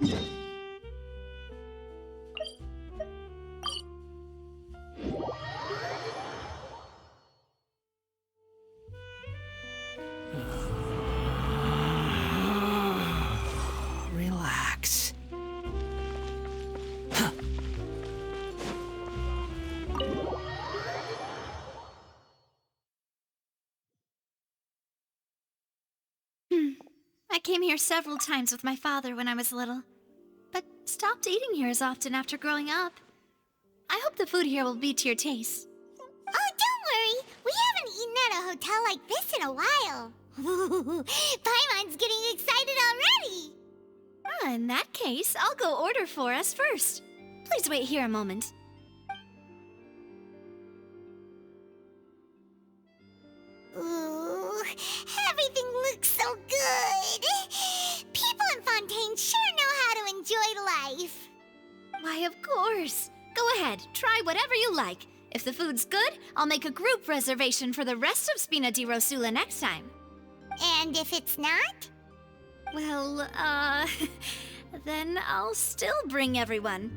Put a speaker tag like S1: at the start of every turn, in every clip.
S1: Relax.
S2: I came here several times with my father when I was little, but stopped eating here as often after growing up. I hope the food here will be to your taste.
S3: Oh, don't worry. We haven't eaten at a hotel like this in a while. Paimon's getting excited already.
S2: In that case, I'll go order for us first. Please wait here a moment.
S3: Ooh, everything looks so good. People in Fontaine sure know how to enjoy life.
S2: Why, of course. Go ahead, try whatever you like. If the food's good, I'll make a group reservation for the rest of Spina di Rosula next time.
S3: And if it's not?
S2: Well, then I'll still bring everyone.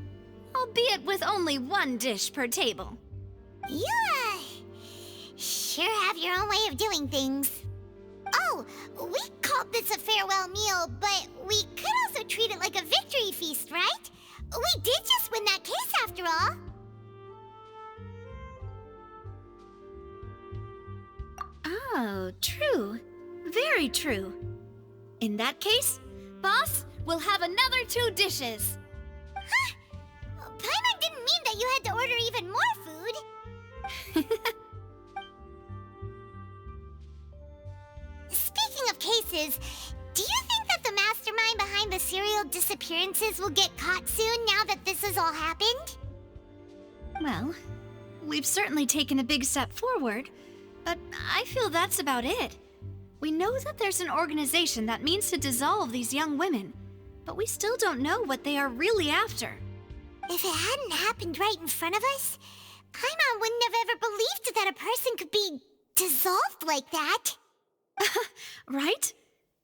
S2: Albeit with only one dish per table.
S3: You, sure have your own way of doing things. Oh, we called this a farewell meal, but we could also treat it like a victory feast, right? We did just win that case after all.
S2: Oh, true. Very true. In that case, boss, we'll have another 2 dishes.
S3: Huh? Paimon didn't mean that you had to order even more food. Speaking of cases, do you think that the mastermind behind the serial disappearances will get caught soon now that this has all happened?
S2: Well, we've certainly taken a big step forward, but I feel that's about it. We know that there's an organization that means to dissolve these young women, but we still don't know what they are really after.
S3: If it hadn't happened right in front of us, Paimon wouldn't have ever believed that a person could be dissolved like that.
S2: Right?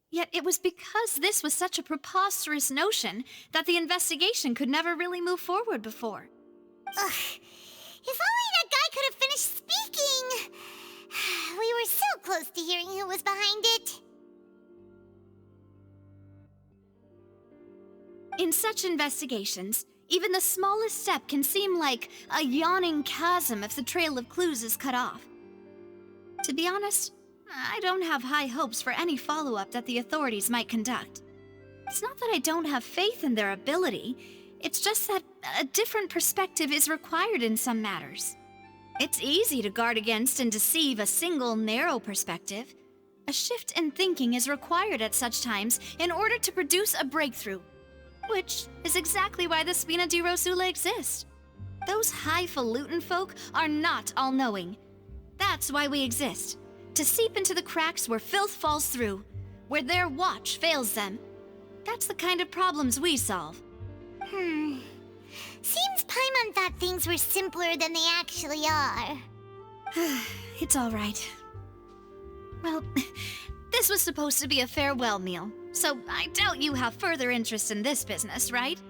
S2: Yet it was because this was such a preposterous notion that the investigation could never really move forward before.
S3: Ugh. If only that guy could have finished speaking! We were so close to hearing who was behind it.
S2: In such investigations, even the smallest step can seem like a yawning chasm if the trail of clues is cut off. To be honest, I don't have high hopes for any follow-up that the authorities might conduct. It's not that I don't have faith in their ability, it's just that a different perspective is required in some matters. It's easy to guard against and deceive a single narrow perspective. A shift in thinking is required at such times in order to produce a breakthrough, which is exactly why the Spina di Rosula exists. Those highfalutin folk are not all-knowing. That's why we exist. To seep into the cracks where filth falls through, where their watch fails them. That's the kind of problems we solve.
S3: Seems Paimon thought things were simpler than they actually are.
S2: It's all right. Well, this was supposed to be a farewell meal, so I doubt you have further interest in this business, right?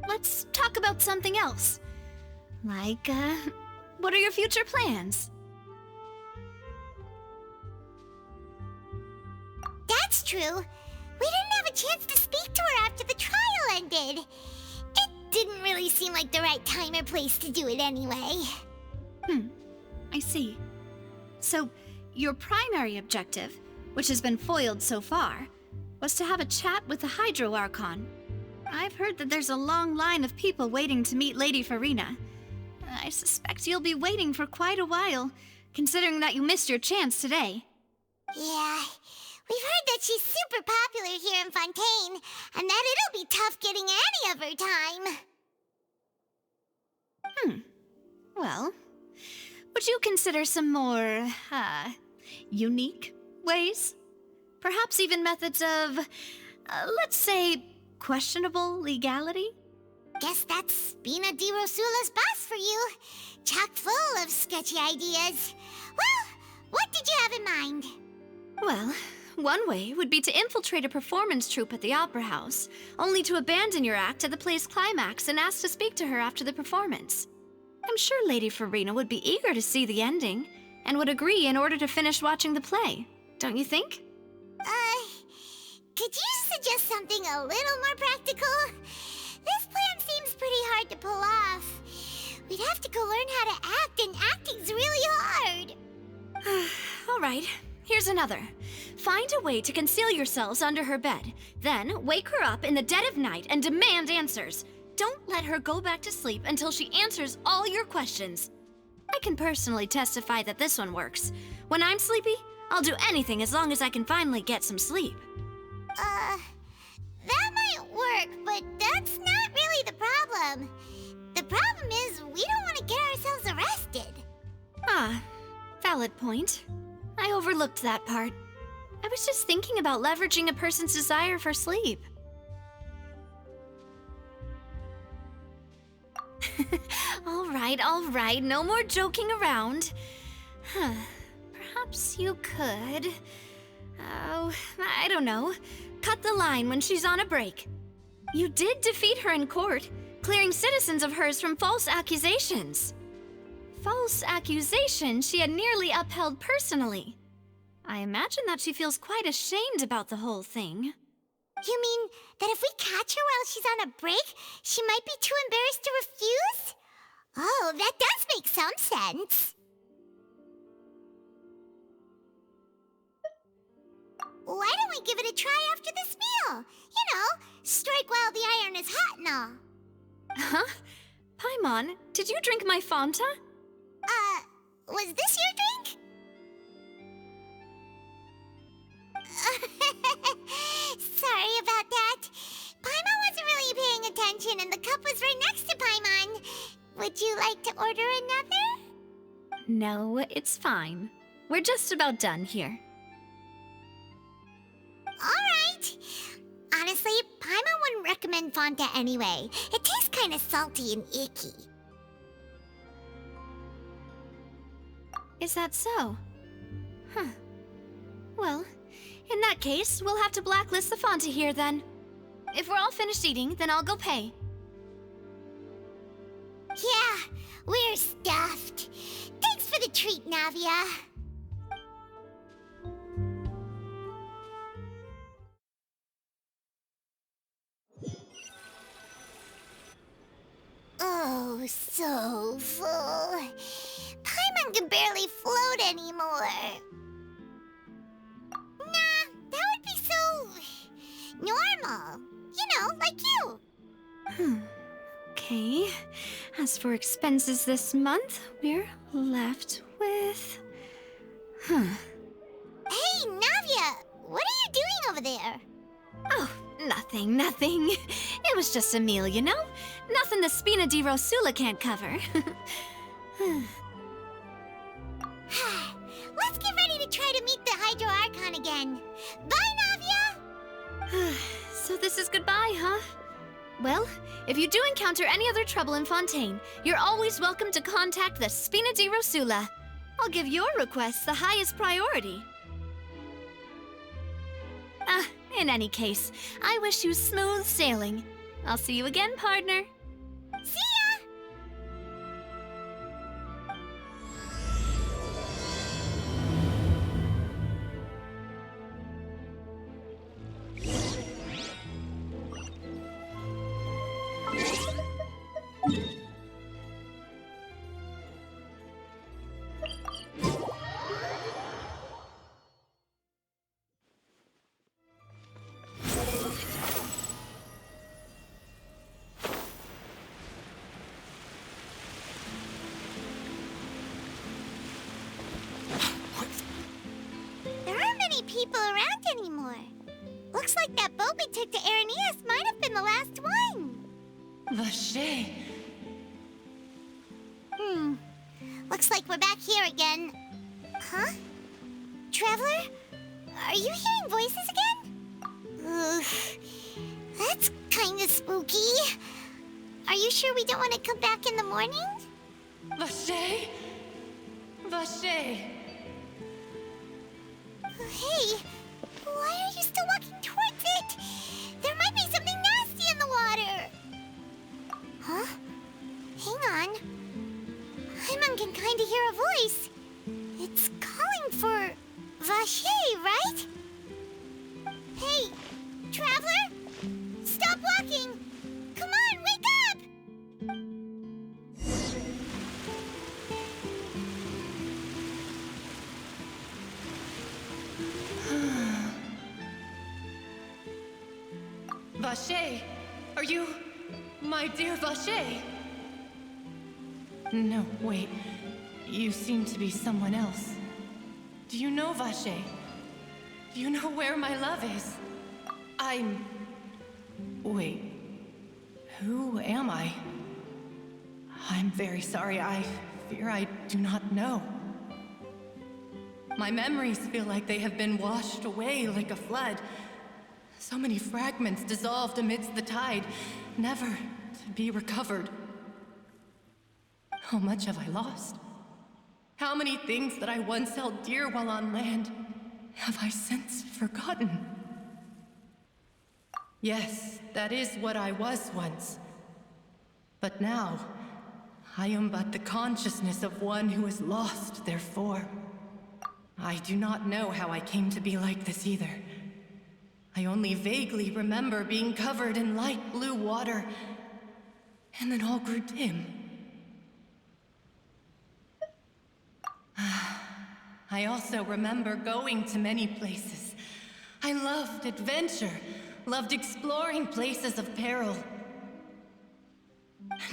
S2: Let's talk about something else. Like, what are your future plans?
S3: That's true. We didn't have a chance to speak to her after the trial ended. It didn't really seem like the right time or place to do it anyway.
S2: I see. So, your primary objective, which has been foiled so far, was to have a chat with the Hydro Archon. I've heard that there's a long line of people waiting to meet Lady Farina. I suspect you'll be waiting for quite a while, considering that you missed your chance today.
S3: Yeah, we've heard that she's super popular here in Fontaine, and that it'll be tough getting any of her time.
S2: Well, would you consider some more, unique ways? Perhaps even methods of, let's say, questionable legality?
S3: Guess that's Spina di Rosula's boss for you. Chock full of sketchy ideas. Well, what did you have in mind?
S2: Well, one way would be to infiltrate a performance troupe at the Opera House, only to abandon your act at the play's climax and ask to speak to her after the performance. I'm sure Lady Farina would be eager to see the ending, and would agree in order to finish watching the play. Don't you think?
S3: Could you suggest something a little more practical? This plan seems pretty hard to pull off. We'd have to go learn how to act, and acting's really hard.
S2: All right, here's another. Find a way to conceal yourselves under her bed. Then wake her up in the dead of night and demand answers. Don't let her go back to sleep until she answers all your questions. I can personally testify that this one works. When I'm sleepy, I'll do anything as long as I can finally get some sleep.
S3: That might work, but that's not really the problem. The problem is we don't want to get ourselves arrested.
S2: Ah, valid point. I overlooked that part. I was just thinking about leveraging a person's desire for sleep. All right, no more joking around. Perhaps you could... Oh, I don't know. Cut the line when she's on a break. You did defeat her in court, clearing citizens of hers from false accusations. False accusations she had nearly upheld personally. I imagine that she feels quite ashamed about the whole thing.
S3: You mean that if we catch her while she's on a break, she might be too embarrassed to refuse? Oh, that does make some sense. Why don't we give it a try after this meal? You know, strike while the iron is hot and all.
S2: Huh? Paimon, did you drink my Fanta?
S3: Was this your drink? Sorry about that. Paimon wasn't really paying attention and the cup was right next to Paimon. Would you like to order another?
S2: No, it's fine. We're just about done here.
S3: Alright. Honestly, Paimon wouldn't recommend Fanta anyway. It tastes kind of salty and icky.
S2: Is that so? Huh. Well, in that case, we'll have to blacklist the Fanta here then. If we're all finished eating, then I'll go pay.
S3: Yeah, we're stuffed. Thanks for the treat, Navia. Oh, so full. Paimon can barely float anymore. Nah, that would be so... normal. You know, like you.
S2: Okay. As for expenses this month, we're left with...
S3: Hey, Navia! What are you doing over there?
S2: Oh, nothing. It was just a meal, you know? Nothing the Spina di Rosula can't cover.
S3: Let's get ready to try to meet the Hydro Archon again. Bye, Navia!
S2: So this is goodbye, huh? Well, if you do encounter any other trouble in Fontaine, you're always welcome to contact the Spina di Rosula. I'll give your requests the highest priority. In any case, I wish you smooth sailing. I'll see you again, partner.
S3: See ya! People around anymore. Looks like that boat we took to Araneas might have been the last one.
S1: Vache.
S3: Looks like we're back here again. Huh? Traveler? Are you hearing voices again? Ugh. That's kinda spooky. Are you sure we don't want to come back in the morning?
S1: Vache. Vache.
S3: Hey, Why are you still walking towards it? There might be something nasty in the water. Huh? Hang on. Paimon can kinda hear a voice. It's calling for Vache, right? Hey, traveler? Stop walking! Come on, wake up!
S1: Vache, are you my dear Vache? No, wait. You seem to be someone else. Do you know Vache? Do you know where my love is? Wait. Who am I? I'm very sorry. I fear I do not know. My memories feel like they have been washed away like a flood. So many fragments dissolved amidst the tide, never to be recovered. How much have I lost? How many things that I once held dear while on land have I since forgotten? Yes, that is what I was once. But now, I am but the consciousness of one who has lost their form. I do not know how I came to be like this either. I only vaguely remember being covered in light blue water, and then all grew dim. I also remember going to many places. I loved adventure, loved exploring places of peril.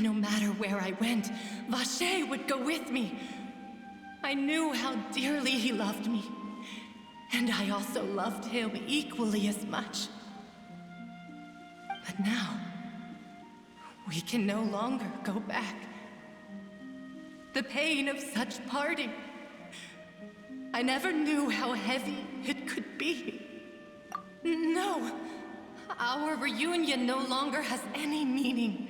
S1: No matter where I went, Vache would go with me. I knew how dearly he loved me, and I also loved him equally as much. But now, we can no longer go back. The pain of such parting, I never knew how heavy it could be. No, our reunion no longer has any meaning.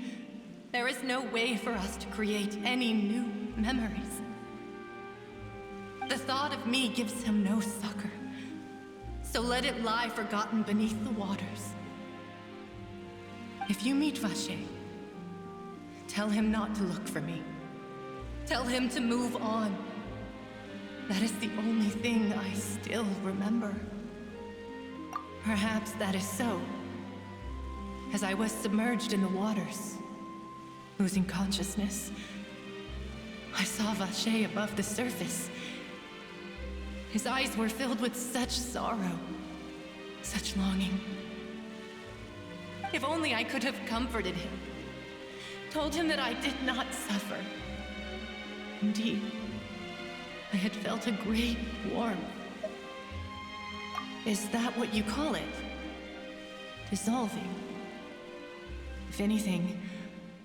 S1: There is no way for us to create any new memories. The thought of me gives him no succor, so let it lie forgotten beneath the waters. If you meet Vache, tell him not to look for me. Tell him to move on. That is the only thing I still remember. Perhaps that is so. As I was submerged in the waters, losing consciousness, I saw Vache above the surface. His eyes were filled with such sorrow, such longing. If only I could have comforted him, told him that I did not suffer. Indeed, I had felt a great warmth. Is that what you call it? Dissolving? If anything,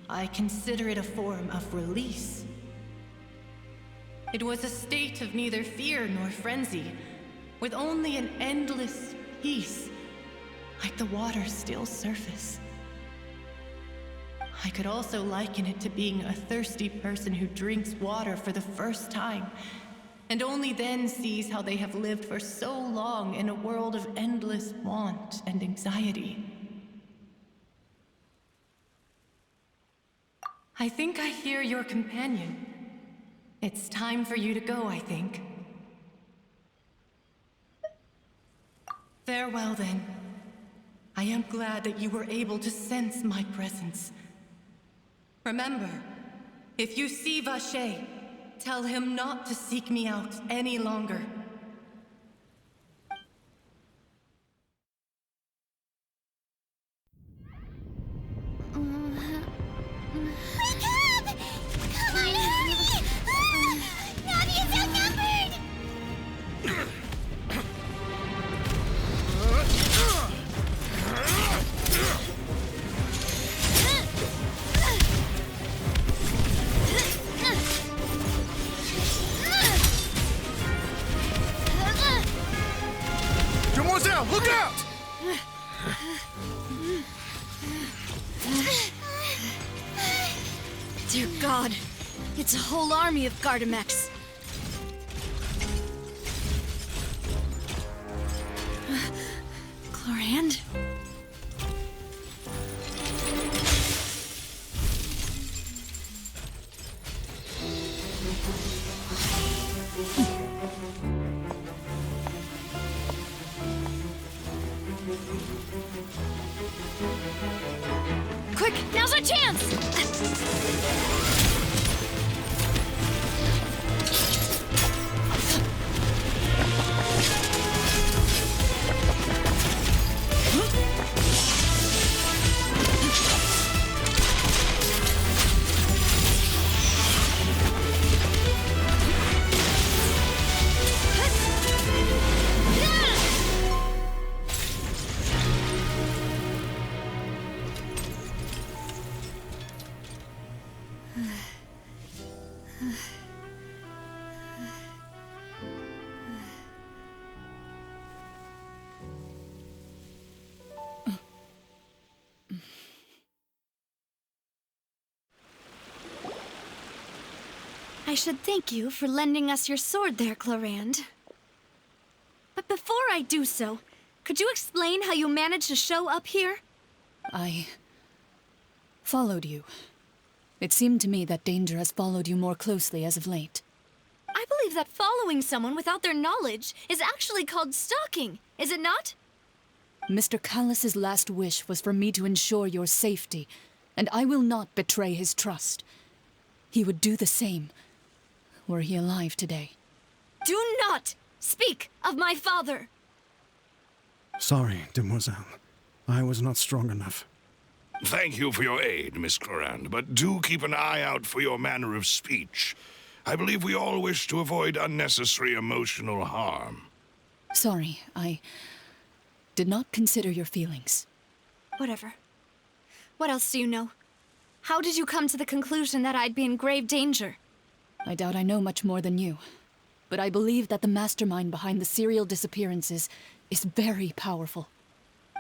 S1: I consider it a form of release. It was a state of neither fear nor frenzy, with only an endless peace, like the water's still surface. I could also liken it to being a thirsty person who drinks water for the first time, and only then sees how they have lived for so long in a world of endless want and anxiety. I think I hear your companion. It's time for you to go, I think. Farewell, then. I am glad that you were able to sense my presence. Remember, if you see Vache, tell him not to seek me out any longer.
S3: Wake up! Come on, hurry! Navi is outnumbered!
S4: Demoiselle, look out!
S2: Dear God, it's a whole army of Gardamex. chance! I should thank you for lending us your sword there, Clorand. But before I do so, could you explain how you managed to show up here?
S4: I followed you. It seemed to me that danger has followed you more closely as of late.
S2: I believe that following someone without their knowledge is actually called stalking, is it not?
S4: Mr. Callus's last wish was for me to ensure your safety, and I will not betray his trust. He would do the same, were he alive today.
S2: Do not speak of my father!
S5: Sorry, demoiselle. I was not strong enough.
S6: Thank you for your aid, Miss Clorand, but do keep an eye out for your manner of speech. I believe we all wish to avoid unnecessary emotional harm.
S4: Sorry, I did not consider your feelings.
S2: Whatever. What else do you know? How did you come to the conclusion that I'd be in grave danger?
S4: I doubt I know much more than you, but I believe that the mastermind behind the serial disappearances is very powerful.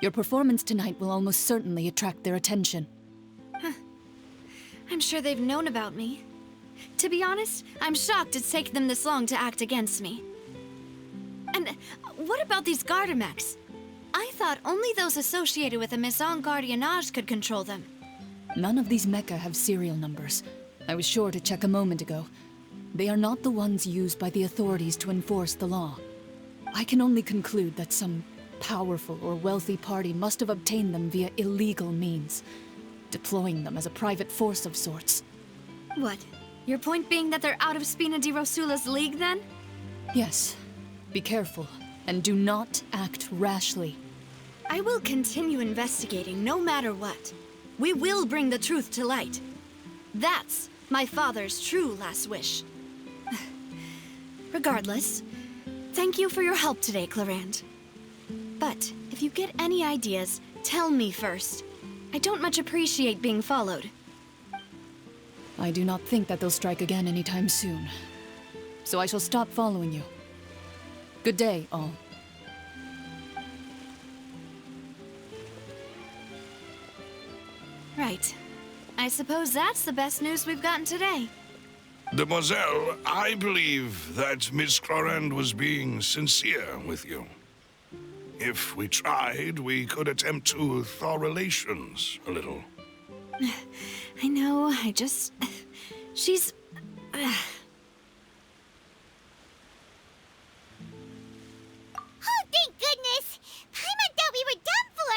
S4: Your performance tonight will almost certainly attract their attention.
S2: I'm sure they've known about me. To be honest, I'm shocked it's taken them this long to act against me. And what about these Gardamex? I thought only those associated with a Maison Gardiennage could control them.
S4: None of these mecha have serial numbers. I was sure to check a moment ago. They are not the ones used by the authorities to enforce the law. I can only conclude that some powerful or wealthy party must have obtained them via illegal means, deploying them as a private force of sorts.
S2: What? Your point being that they're out of Spina di Rosula's league, then?
S4: Yes. Be careful, and do not act rashly.
S2: I will continue investigating no matter what. We will bring the truth to light. That's my father's true last wish. Regardless, thank you for your help today, Clorand. But if you get any ideas, tell me first. I don't much appreciate being followed.
S4: I do not think that they'll strike again anytime soon. So I shall stop following you. Good day, all.
S2: Right. I suppose that's the best news we've gotten today.
S6: Demoiselle, I believe that Miss Clorand was being sincere with you. If we tried, we could attempt to thaw relations a little.
S2: I know, she's...
S3: Oh, thank goodness! Paimon thought we were done for!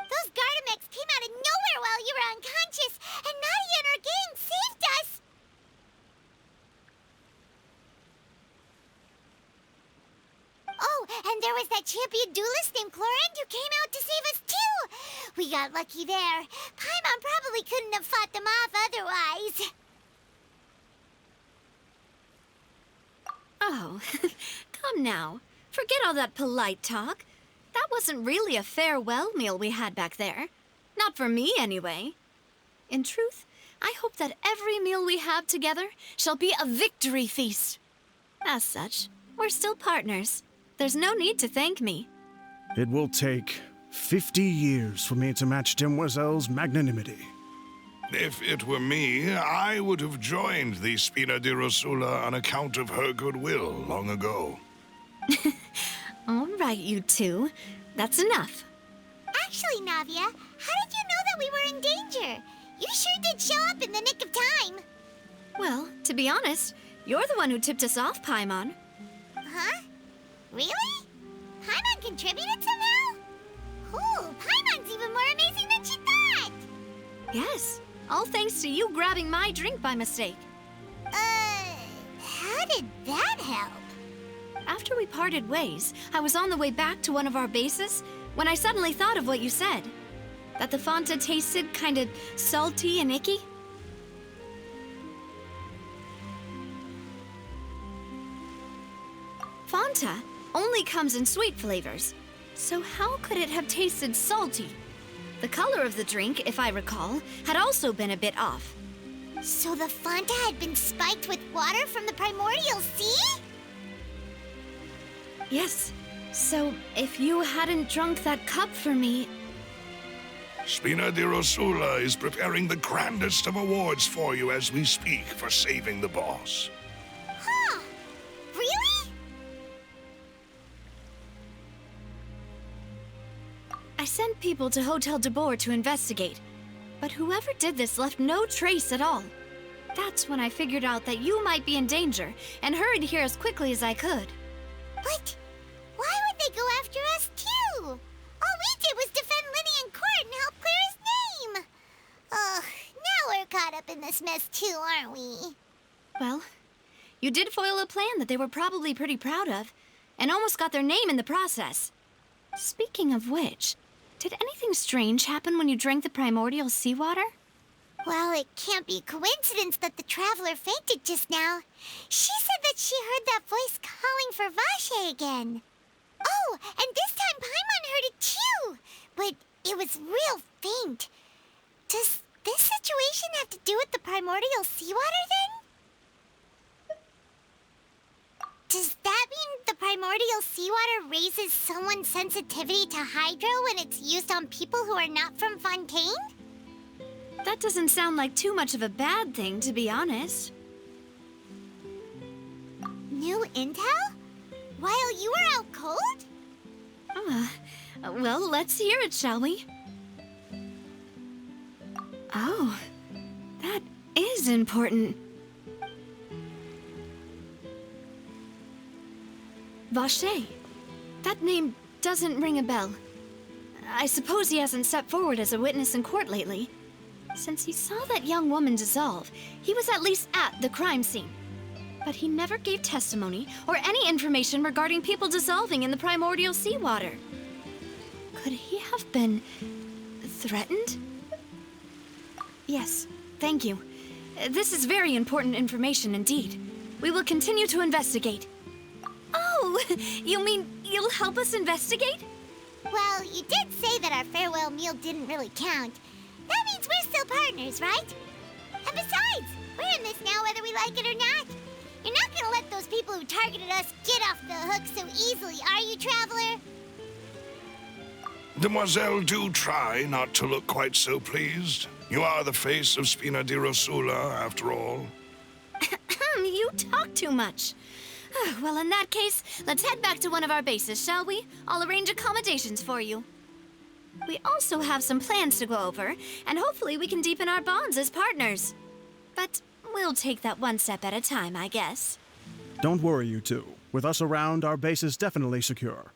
S3: Those Gardamex came out of nowhere while you were unconscious, and Nadia and her gang saved us! Oh, and there was that champion duelist named Clorand who came out to save us too! We got lucky there. Paimon probably couldn't have fought them off otherwise.
S2: Oh, come now. Forget all that polite talk. That wasn't really a farewell meal we had back there. Not for me, anyway. In truth, I hope that every meal we have together shall be a victory feast. As such, we're still partners. There's no need to thank me.
S5: It will take 50 years for me to match Demoiselle's magnanimity.
S6: If it were me, I would have joined the Spina di Rosula on account of her goodwill long ago.
S2: All right, you two. That's enough.
S3: Actually, Navia, how did you know that we were in danger? You sure did show up in the nick of time.
S2: Well, to be honest, you're the one who tipped us off, Paimon.
S3: Huh? Really? Paimon contributed somehow? Ooh, Paimon's even more amazing than she thought!
S2: Yes, all thanks to you grabbing my drink by mistake.
S3: How did that help?
S2: After we parted ways, I was on the way back to one of our bases when I suddenly thought of what you said. That the Fanta tasted kind of salty and icky. Fanta only comes in sweet flavors, so how could it have tasted salty? The color of the drink, if I recall, had also been a bit off.
S3: So the Fanta had been spiked with water from the primordial sea?
S2: Yes. So, if you hadn't drunk that cup for me...
S6: Spina di Rosula is preparing the grandest of awards for you as we speak for saving the boss.
S3: Huh. Really?
S2: I sent people to Hotel de Boer to investigate, but whoever did this left no trace at all. That's when I figured out that you might be in danger and hurried here as quickly as I could.
S3: But why would they go after us too? All we did was defend Lenny in court and help clear his name. Ugh, now we're caught up in this mess too, aren't we?
S2: Well, you did foil a plan that they were probably pretty proud of, and almost got their name in the process. Speaking of which, did anything strange happen when you drank the primordial seawater?
S3: Well, it can't be coincidence that the traveler fainted just now. She said that she heard that voice calling for Vache again. Oh, and this time Paimon heard it too, but it was real faint. Does this situation have to do with the primordial seawater then? Does that mean the primordial seawater raises someone's sensitivity to hydro when it's used on people who are not from Fontaine?
S2: That doesn't sound like too much of a bad thing, to be honest.
S3: New intel? While you were out cold?
S2: Well, let's hear it, shall we? Oh, that is important. Vache. That name doesn't ring a bell. I suppose he hasn't stepped forward as a witness in court lately. Since he saw that young woman dissolve, he was at least at the crime scene. But he never gave testimony or any information regarding people dissolving in the primordial seawater. Could he have been threatened? Yes, thank you. This is very important information indeed. We will continue to investigate. Oh, you mean you'll help us investigate?
S3: Well, you did say that our farewell meal didn't really count. That means we're still partners, right? And besides, we're in this now whether we like it or not. You're not gonna let those people who targeted us get off the hook so easily, are you, Traveler?
S6: Demoiselle, do try not to look quite so pleased. You are the face of Spina di Rosula, after all.
S2: You talk too much. Well, in that case, let's head back to one of our bases, shall we? I'll arrange accommodations for you. We also have some plans to go over, and hopefully we can deepen our bonds as partners. But we'll take that one step at a time, I guess.
S5: Don't worry, you two. With us around, our base is definitely secure.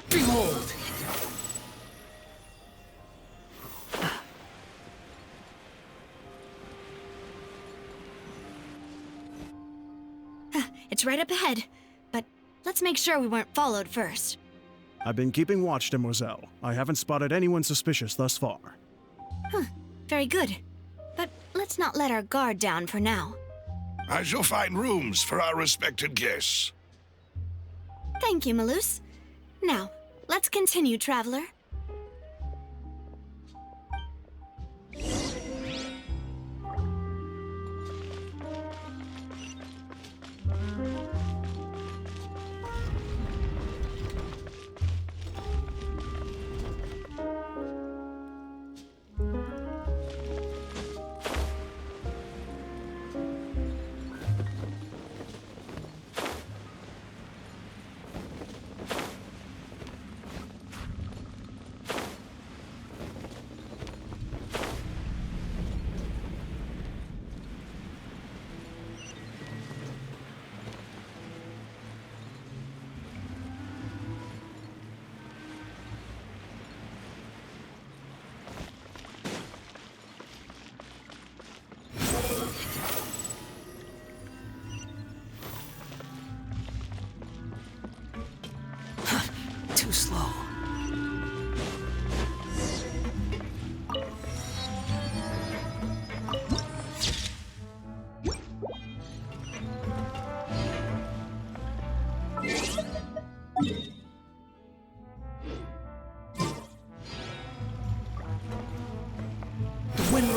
S7: Behold!
S2: It's right up ahead, but let's make sure we weren't followed first.
S5: I've been keeping watch, Demoiselle. I haven't spotted anyone suspicious thus far.
S2: Very good. But let's not let our guard down for now.
S6: I shall find rooms for our respected guests.
S2: Thank you, Malus. Now, let's continue, Traveler.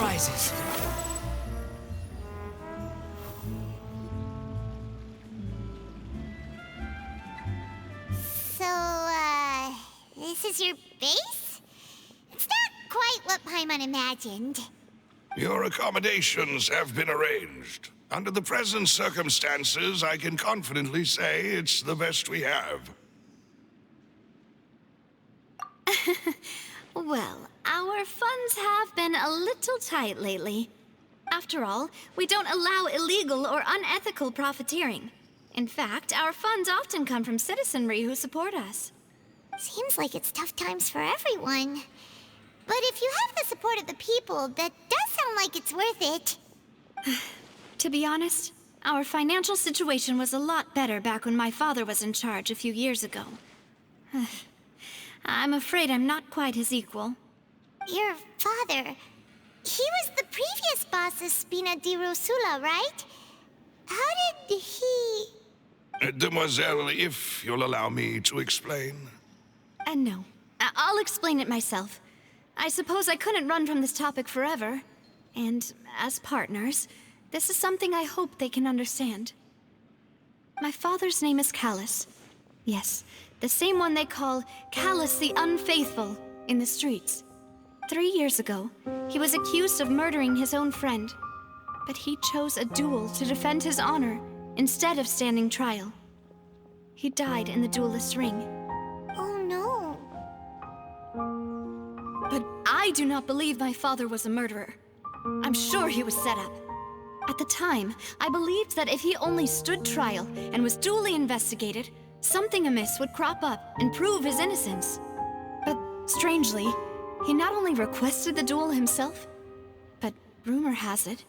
S7: rises.
S3: So, this is your base? It's not quite what Paimon imagined.
S6: Your accommodations have been arranged. Under the present circumstances, I can confidently say it's the best we have.
S2: Well, our funds have been a little tight lately. After all, we don't allow illegal or unethical profiteering. In fact, our funds often come from citizenry who support us.
S3: Seems like it's tough times for everyone. But if you have the support of the people, that does sound like it's worth it.
S2: To be honest, our financial situation was a lot better back when my father was in charge a few years ago. I'm afraid I'm not quite his equal.
S3: Your father, he was the previous boss of Spina di Rosula, right? How did he...
S6: Demoiselle, if you'll allow me to explain.
S2: No. I'll explain it myself. I suppose I couldn't run from this topic forever. And as partners, this is something I hope they can understand. My father's name is Callus. Yes, the same one they call Callus the Unfaithful in the streets. 3 years ago, he was accused of murdering his own friend. But he chose a duel to defend his honor instead of standing trial. He died in the duelist's ring.
S3: Oh no.
S2: But I do not believe my father was a murderer. I'm sure he was set up. At the time, I believed that if he only stood trial and was duly investigated, something amiss would crop up and prove his innocence. But strangely, he not only requested the duel himself, but rumor has it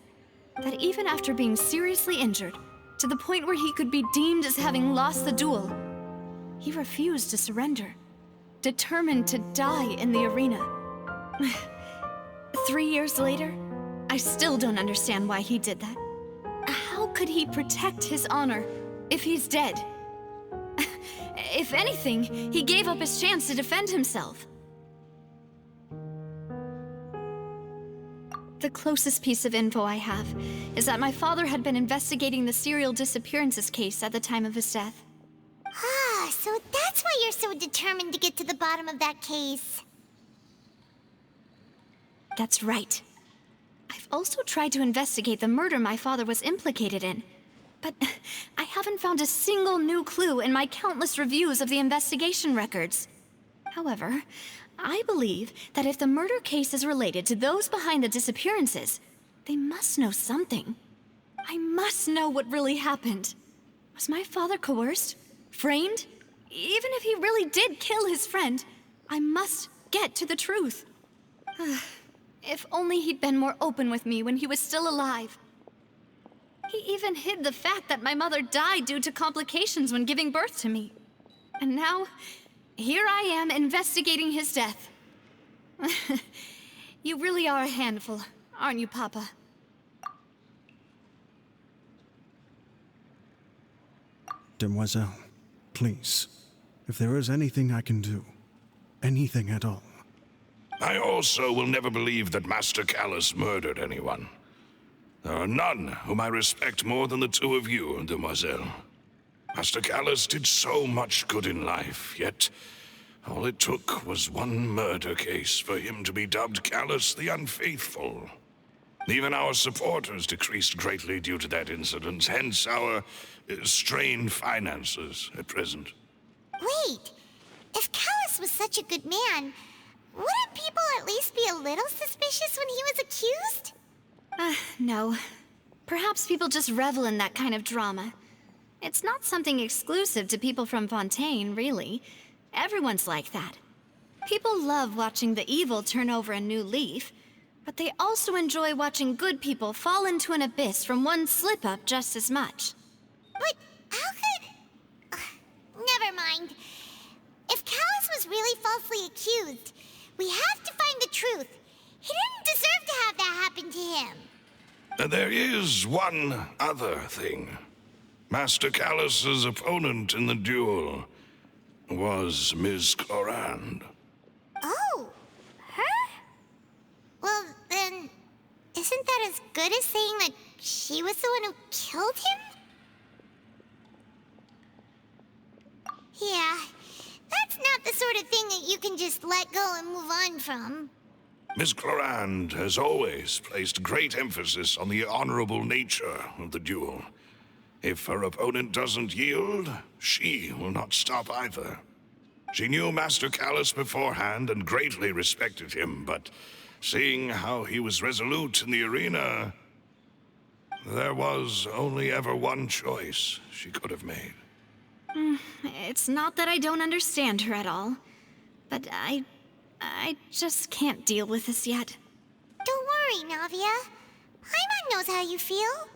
S2: that even after being seriously injured, to the point where he could be deemed as having lost the duel, he refused to surrender, determined to die in the arena. 3 years later, I still don't understand why he did that. How could he protect his honor if he's dead? If anything, he gave up his chance to defend himself. The closest piece of info I have is that my father had been investigating the serial disappearances case at the time of his death.
S3: Ah, so that's why you're so determined to get to the bottom of that case.
S2: That's right. I've also tried to investigate the murder my father was implicated in, but I haven't found a single new clue in my countless reviews of the investigation records. However, I believe that if the murder case is related to those behind the disappearances, they must know something. I must know what really happened. Was my father coerced? Framed? Even if he really did kill his friend, I must get to the truth. If only he'd been more open with me when he was still alive. He even hid the fact that my mother died due to complications when giving birth to me. And now, here I am investigating his death. You really are a handful, aren't you, Papa?
S5: Demoiselle, please, if there is anything I can do, anything at all.
S6: I also will never believe that Master Callus murdered anyone. There are none whom I respect more than the two of you, Demoiselle. Master Callus did so much good in life, yet all it took was one murder case for him to be dubbed Callus the Unfaithful. Even our supporters decreased greatly due to that incident, hence our strained finances at present.
S3: Wait, if Callus was such a good man, wouldn't people at least be a little suspicious when he was accused?
S2: No. Perhaps people just revel in that kind of drama. It's not something exclusive to people from Fontaine, really. Everyone's like that. People love watching the evil turn over a new leaf, but they also enjoy watching good people fall into an abyss from one slip-up just as much.
S3: But how could... never mind. If Callus was really falsely accused, we have to find the truth. He didn't deserve to have that happen to him.
S6: There is one other thing. Master Callus's opponent in the duel was Ms. Clorand.
S3: Oh, her? Well, then, Isn't that as good as saying that she was the one who killed him? Yeah, that's not the sort of thing that you can just let go and move on from.
S6: Miss Clorand has always placed great emphasis on the honorable nature of the duel. If her opponent doesn't yield, she will not stop either. She knew Master Callus beforehand and greatly respected him, but seeing how he was resolute in the arena, there was only ever one choice she could have made.
S2: It's not that I don't understand her at all, but I just can't deal with this yet.
S3: Don't worry, Navia. Paimon knows how you feel.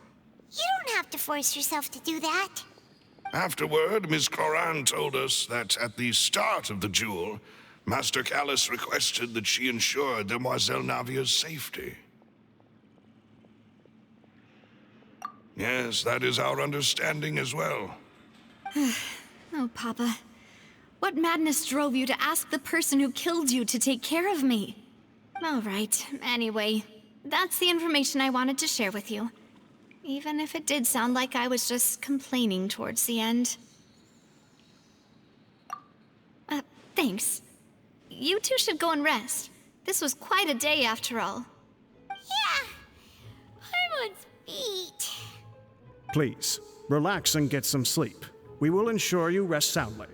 S3: You don't have to force yourself to do that.
S6: Afterward, Miss Clorand told us that at the start of the duel, Master Callus requested that she ensure Demoiselle Navia's safety. Yes, that is our understanding as well.
S2: Oh, Papa. What madness drove you to ask the person who killed you to take care of me? All right, anyway, that's the information I wanted to share with you. Even if it did sound like I was just complaining towards the end. Thanks. You two should go and rest. This was quite a day after all.
S3: Yeah, Paimon's beat.
S5: Please, relax and get some sleep. We will ensure you rest soundly.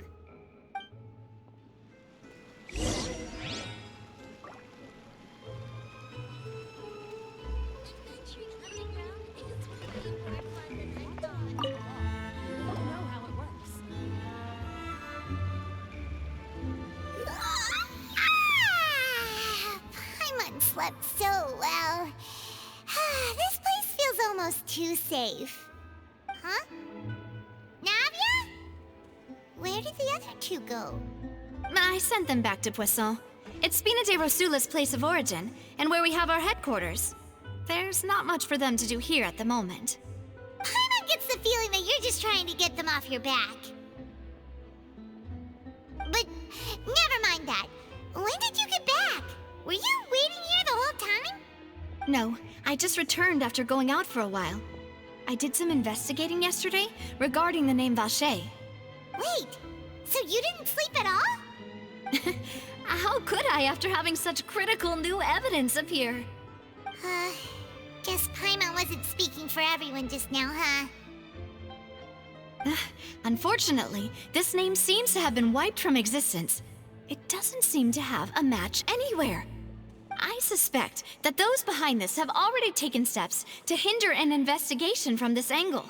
S3: Paimon slept so well. This place feels almost too safe. Huh? Navia? Where did the other two go?
S2: I sent them back to Poisson. It's Spina de Rosula's place of origin, and where we have our headquarters. There's not much for them to do here at the moment.
S3: Paimon gets the feeling that you're just trying to get them off your back. But never mind that. When did you get back? Were you waiting here the whole time?
S2: No, I just returned after going out for a while. I did some investigating yesterday regarding the name Vache.
S3: Wait, so you didn't sleep at all?
S2: How could I after having such critical new evidence appear?
S3: Guess Paimon wasn't speaking for everyone just now, huh?
S2: Unfortunately, this name seems to have been wiped from existence. It doesn't seem to have a match anywhere. I suspect that those behind this have already taken steps to hinder an investigation from this angle.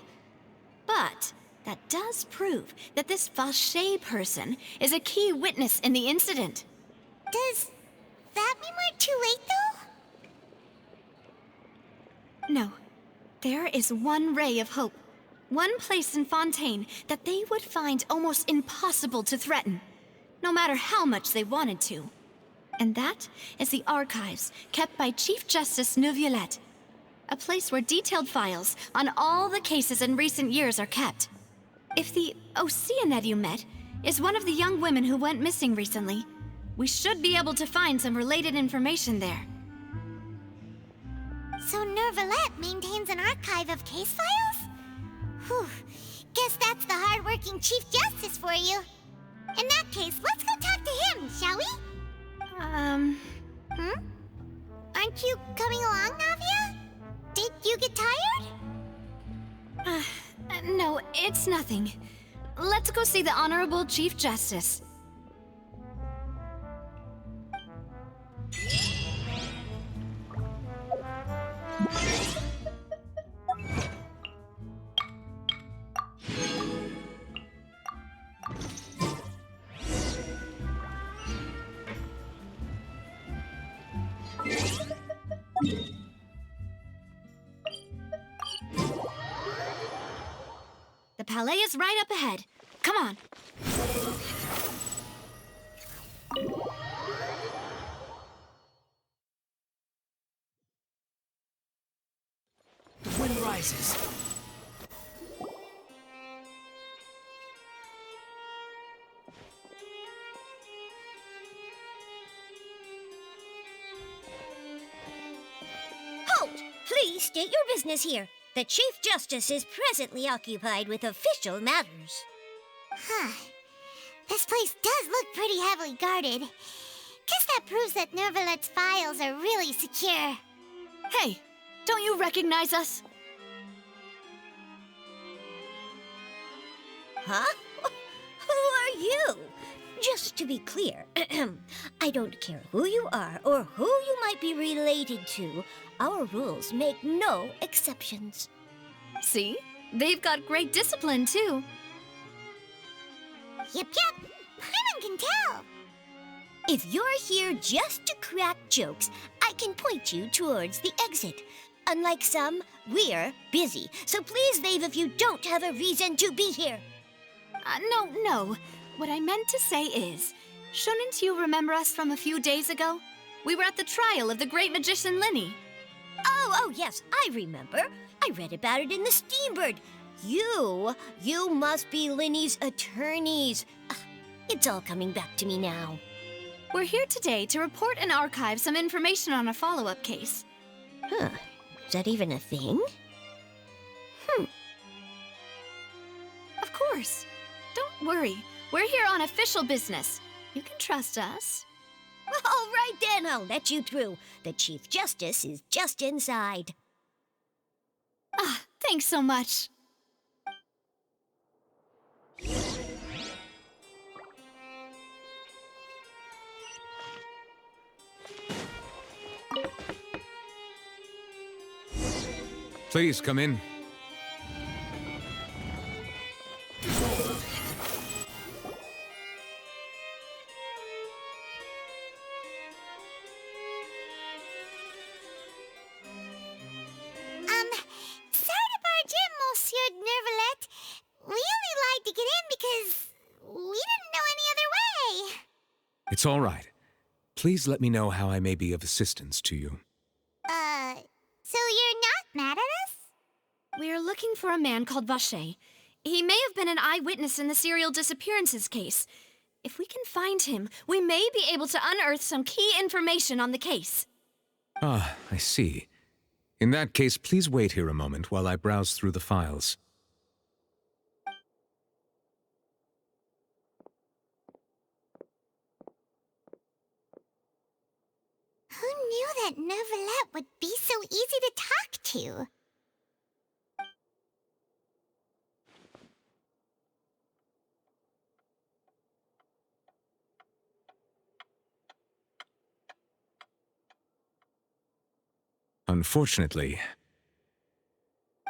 S2: But that does prove that this Vache person is a key witness in the incident.
S3: Does that mean we're too late, though?
S2: No. There is one ray of hope. One place in Fontaine that they would find almost impossible to threaten, no matter how much they wanted to. And that is the archives kept by Chief Justice Neuvillette, a place where detailed files on all the cases in recent years are kept. If the Oceanette you met is one of the young women who went missing recently, we should be able to find some related information there.
S3: So Neuvillette maintains an archive of case files? Whew. Guess that's the hard-working Chief Justice for you. In that case, let's go talk to him, shall we? Aren't you coming along, Navia? Did you get tired?
S2: No, it's nothing. Let's go see the Honorable Chief Justice. The Palais is right up ahead. Come on.
S7: The wind rises.
S3: Halt! Please state your business here. The Chief Justice is presently occupied with official matters. Huh. This place does look pretty heavily guarded. Guess that proves that Nervalet's files are really secure.
S2: Hey, don't you recognize us?
S3: Huh? Who are you? Just to be clear, I don't care who you are or who you might be related to. Our rules make no exceptions.
S2: See? They've got great discipline, too.
S3: Yep. Paimon can tell. If you're here just to crack jokes, I can point you towards the exit. Unlike some, we're busy, so please leave if you don't have a reason to be here.
S2: No. What I meant to say is, shouldn't you remember us from a few days ago? We were at the trial of the great magician Linny.
S3: Oh, yes, I remember. I read about it in the Steambird. You must be Linny's attorneys. It's all coming back to me now.
S2: We're here today to report and archive some information on a follow-up case.
S3: Huh. Is that even a thing?
S2: Of course. Don't worry. We're here on official business. You can trust us.
S3: All right then, I'll let you through. The Chief Justice is just inside.
S2: Thanks so much.
S8: Please come in.
S3: Sorry to barge in, Monsieur Nervalet. We only lied to get in because we didn't know any other way.
S8: It's all right. Please let me know how I may be of assistance to you.
S3: So you're not mad at us?
S2: We're looking for a man called Vache. He may have been an eyewitness in the serial disappearances case. If we can find him, we may be able to unearth some key information on the case.
S8: Ah, I see. In that case, please wait here a moment while I browse through the files.
S3: Who knew that Nervalet would be so easy to talk to?
S8: Unfortunately,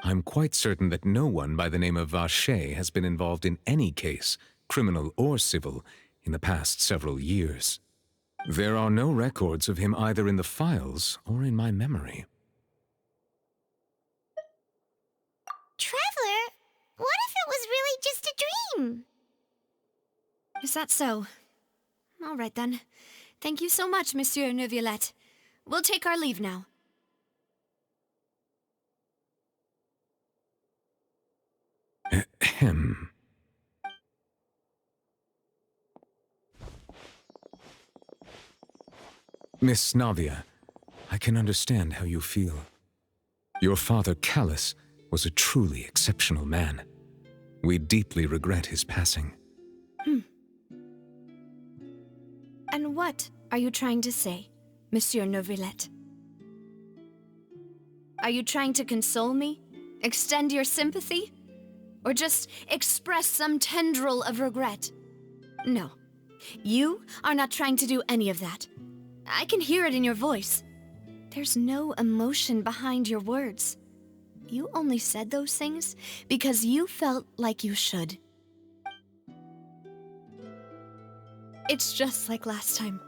S8: I'm quite certain that no one by the name of Vache has been involved in any case, criminal or civil, in the past several years. There are no records of him either in the files or in my memory.
S3: Traveler, what if it was really just a dream?
S2: Is that so? All right then. Thank you so much, Monsieur Nervalet. We'll take our leave now.
S8: Ahem. Miss Navia, I can understand how you feel. Your father, Callus, was a truly exceptional man. We deeply regret his passing.
S2: And what are you trying to say, Monsieur Nervalet? Are you trying to console me? Extend your sympathy? Or just express some tendril of regret? No. You are not trying to do any of that. I can hear it in your voice. There's no emotion behind your words. You only said those things because you felt like you should. It's just like last time.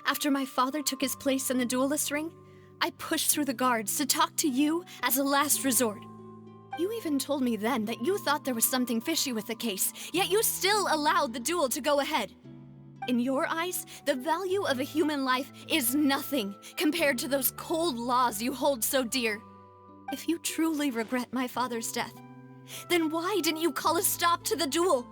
S2: After my father took his place in the duelist ring, I pushed through the guards to talk to you as a last resort. You even told me then that you thought there was something fishy with the case, yet you still allowed the duel to go ahead. In your eyes, the value of a human life is nothing compared to those cold laws you hold so dear. If you truly regret my father's death, then why didn't you call a stop to the duel?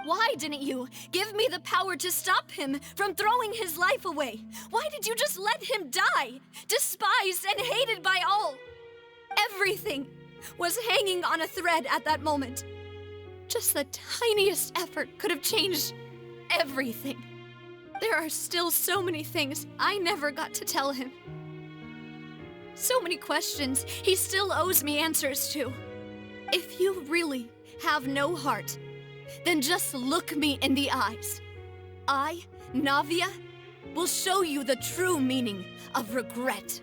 S2: Why didn't you give me the power to stop him from throwing his life away? Why did you just let him die, despised and hated by all? Everything was hanging on a thread at that moment. Just the tiniest effort could have changed everything. There are still so many things I never got to tell him. So many questions he still owes me answers to. If you really have no heart, then just look me in the eyes. I, Navia, will show you the true meaning of regret.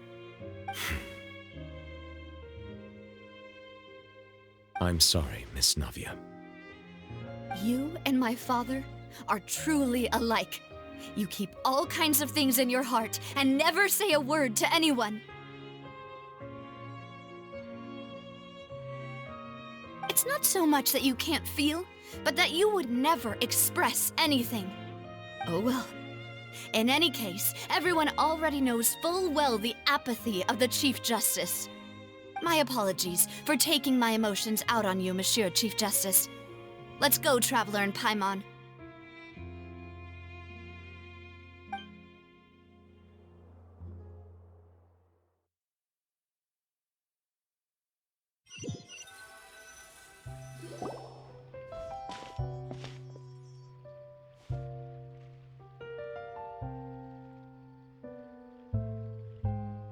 S8: I'm sorry, Miss Navia.
S2: You and my father are truly alike. You keep all kinds of things in your heart and never say a word to anyone. It's not so much that you can't feel, but that you would never express anything. Oh well. In any case, everyone already knows full well the apathy of the Chief Justice. My apologies for taking my emotions out on you, Monsieur Chief Justice. Let's go, Traveler and Paimon.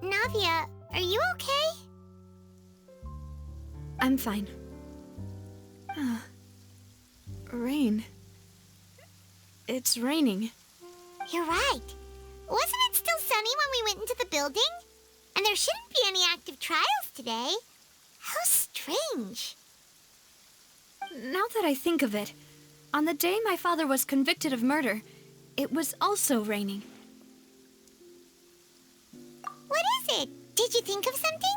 S3: Navia, are you okay?
S2: I'm fine. Rain. It's raining.
S3: You're right. Wasn't it still sunny when we went into the building? And there shouldn't be any active trials today. How strange.
S2: Now that I think of it, on the day my father was convicted of murder, it was also raining.
S3: What is it? Did you think of something?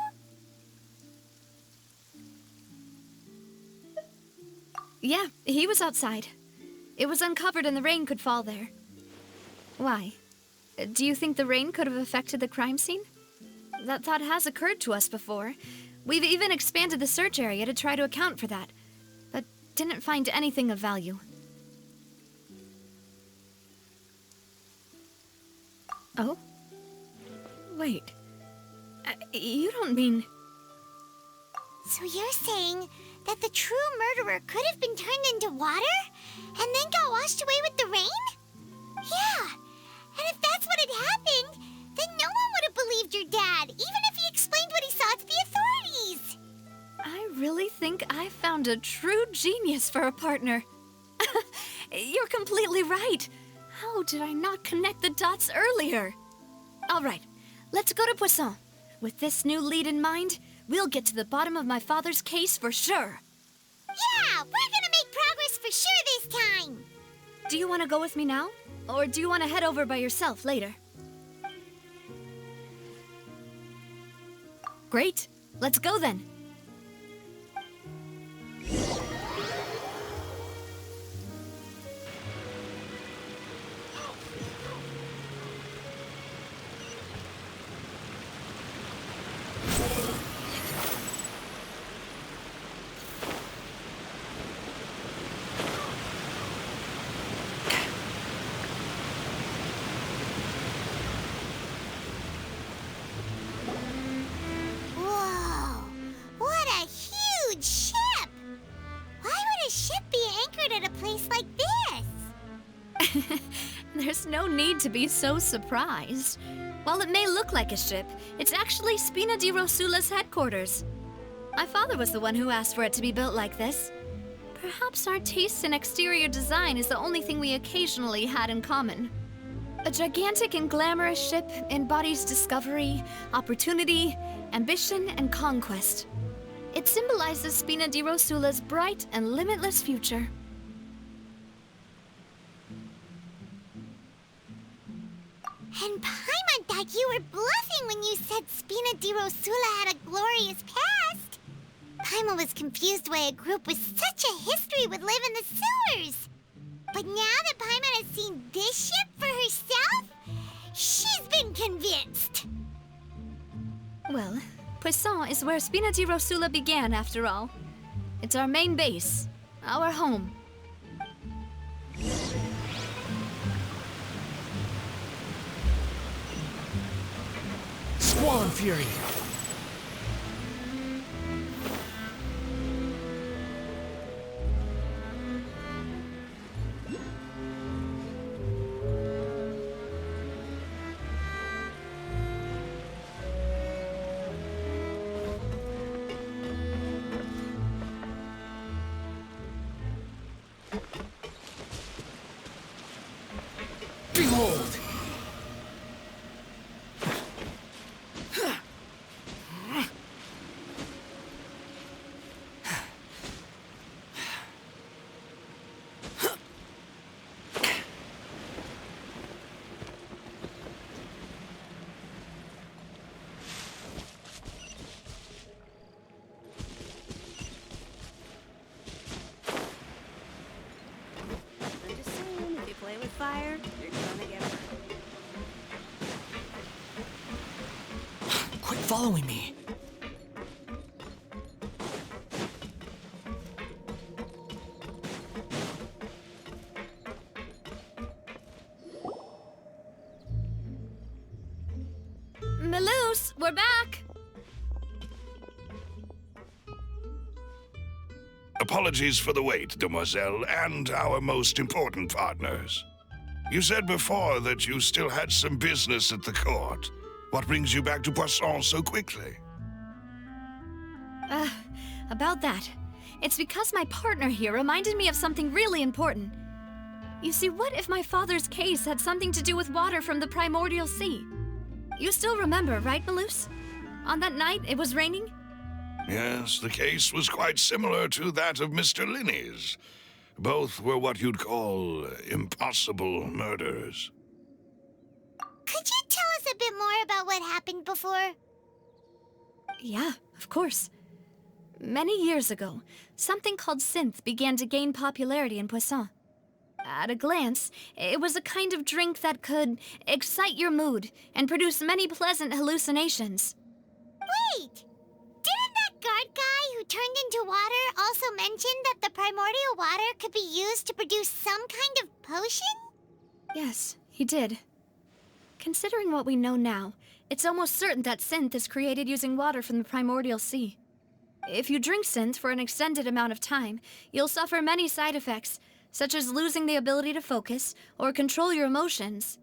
S2: Yeah, he was outside. It was uncovered and the rain could fall there. Why? Do you think the rain could have affected the crime scene? That thought has occurred to us before. We've even expanded the search area to try to account for that, but didn't find anything of value. Oh? Wait. You don't mean...
S3: So you're saying that the true murderer could have been turned into water and then got washed away with the rain? Yeah, and if that's what had happened, then no one would have believed your dad, even if he explained what he saw to the authorities.
S2: I really think I found a true genius for a partner. You're completely right. How did I not connect the dots earlier? All right, let's go to Poisson. With this new lead in mind, we'll get to the bottom of my father's case for sure.
S3: Yeah, we're gonna make progress for sure this time.
S2: Do you want to go with me now? Or do you want to head over by yourself later? Great. Let's go then.
S3: Whoa, what a huge ship! Why would a ship be anchored at a place like this?
S2: There's no need to be so surprised. While it may look like a ship, it's actually Spina di Rosula's headquarters. My father was the one who asked for it to be built like this. Perhaps our taste in exterior design is the only thing we occasionally had in common. A gigantic and glamorous ship embodies discovery, opportunity, ambition, and conquest. It symbolizes Spina di Rosula's bright and limitless future.
S3: And Paimon thought you were bluffing when you said Spina di Rosula had a glorious past. Paimon was confused why a group with such a history would live in the sewers. But now that Paimon has seen this ship for herself, she's been convinced.
S2: Well, Poisson is where Spina di Rosula began, after all. It's our main base, our home.
S7: Squall and Fury. Behold!
S9: I'm just saying, if you play with fire, you're gonna get burned.
S7: Quit following me.
S2: Maloose, we're back!
S6: Apologies for the wait, demoiselle, and our most important partners. You said before that you still had some business at the court. What brings you back to Poisson so quickly?
S2: About that. It's because my partner here reminded me of something really important. You see, what if my father's case had something to do with water from the primordial sea? You still remember, right, Maloose? On that night, it was raining?
S6: Yes, the case was quite similar to that of Mr. Linney's. Both were what you'd call impossible murders.
S3: Could you tell us a bit more about what happened before?
S2: Yeah, of course. Many years ago, something called synth began to gain popularity in Poisson. At a glance, it was a kind of drink that could excite your mood and produce many pleasant hallucinations.
S3: Wait! Didn't that guard guy who turned into water also mention that the primordial water could be used to produce some kind of potion?
S2: Yes, he did. Considering what we know now, it's almost certain that synth is created using water from the primordial sea. If you drink synth for an extended amount of time, you'll suffer many side effects, such as losing the ability to focus or control your emotions.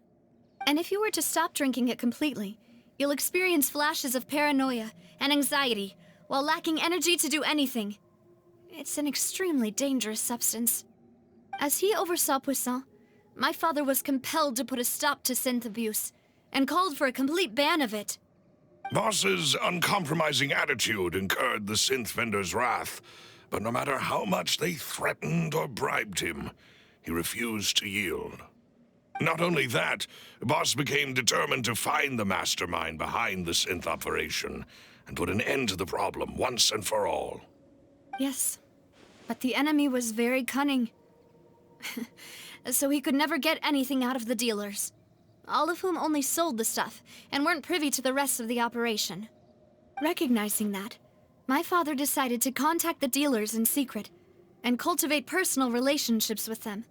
S2: And if you were to stop drinking it completely, you'll experience flashes of paranoia and anxiety while lacking energy to do anything. It's an extremely dangerous substance. As he oversaw Poisson, my father was compelled to put a stop to synth abuse and called for a complete ban of it.
S6: Boss's uncompromising attitude incurred the synth vendor's wrath, but no matter how much they threatened or bribed him, he refused to yield. Not only that, Boss became determined to find the mastermind behind the synth operation and put an end to the problem once and for all.
S2: Yes, but the enemy was very cunning. So he could never get anything out of the dealers, all of whom only sold the stuff and weren't privy to the rest of the operation. Recognizing that, my father decided to contact the dealers in secret and cultivate personal relationships with them.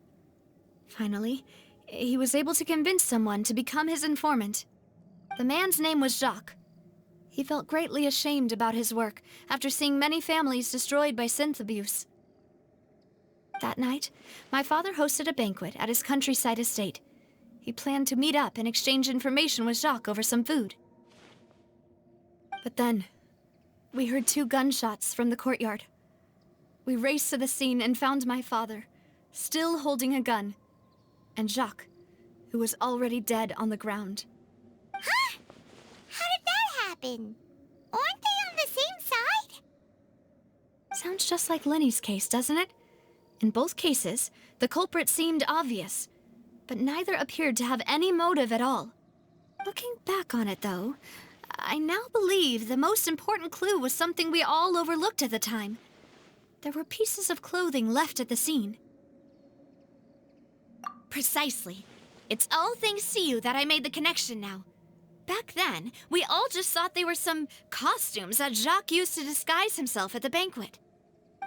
S2: Finally, he was able to convince someone to become his informant. The man's name was Jacques. He felt greatly ashamed about his work after seeing many families destroyed by synth abuse. That night, my father hosted a banquet at his countryside estate. He planned to meet up and exchange information with Jacques over some food. But then, we heard 2 gunshots from the courtyard. We raced to the scene and found my father, still holding a gun, and Jacques, who was already dead on the ground.
S3: Huh? How did that happen? Aren't they on the same side?
S2: Sounds just like Lenny's case, doesn't it? In both cases, the culprit seemed obvious, but neither appeared to have any motive at all. Looking back on it, though, I now believe the most important clue was something we all overlooked at the time. There were pieces of clothing left at the scene. Precisely. It's all thanks to you that I made the connection now. Back then, we all just thought they were some costumes that Jacques used to disguise himself at the banquet.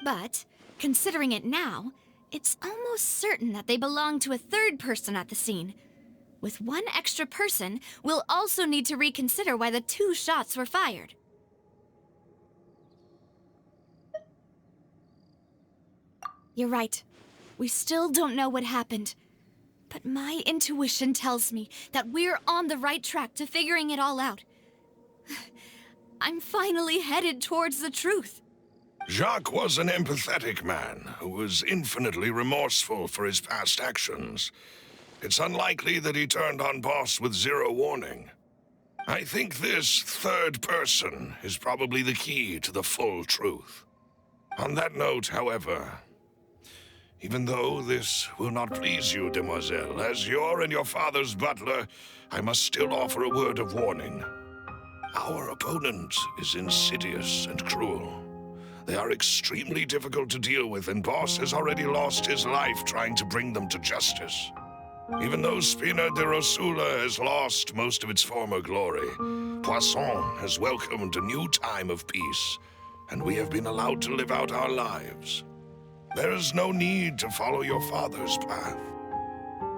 S2: But, considering it now, It's almost certain that they belong to a third person at the scene. With one extra person, we'll also need to reconsider why the 2 shots were fired. You're right. We still don't know what happened. But my intuition tells me that we're on the right track to figuring it all out. I'm finally headed towards the truth.
S6: Jacques was an empathetic man who was infinitely remorseful for his past actions. It's unlikely that he turned on Boss with 0 warning. I think this third person is probably the key to the full truth. On that note, however, even though this will not please you, demoiselle, as your and your father's butler, I must still offer a word of warning. Our opponent is insidious and cruel. They are extremely difficult to deal with, and Boss has already lost his life trying to bring them to justice. Even though Spina de Rosula has lost most of its former glory, Poisson has welcomed a new time of peace, and we have been allowed to live out our lives. There is no need to follow your father's path.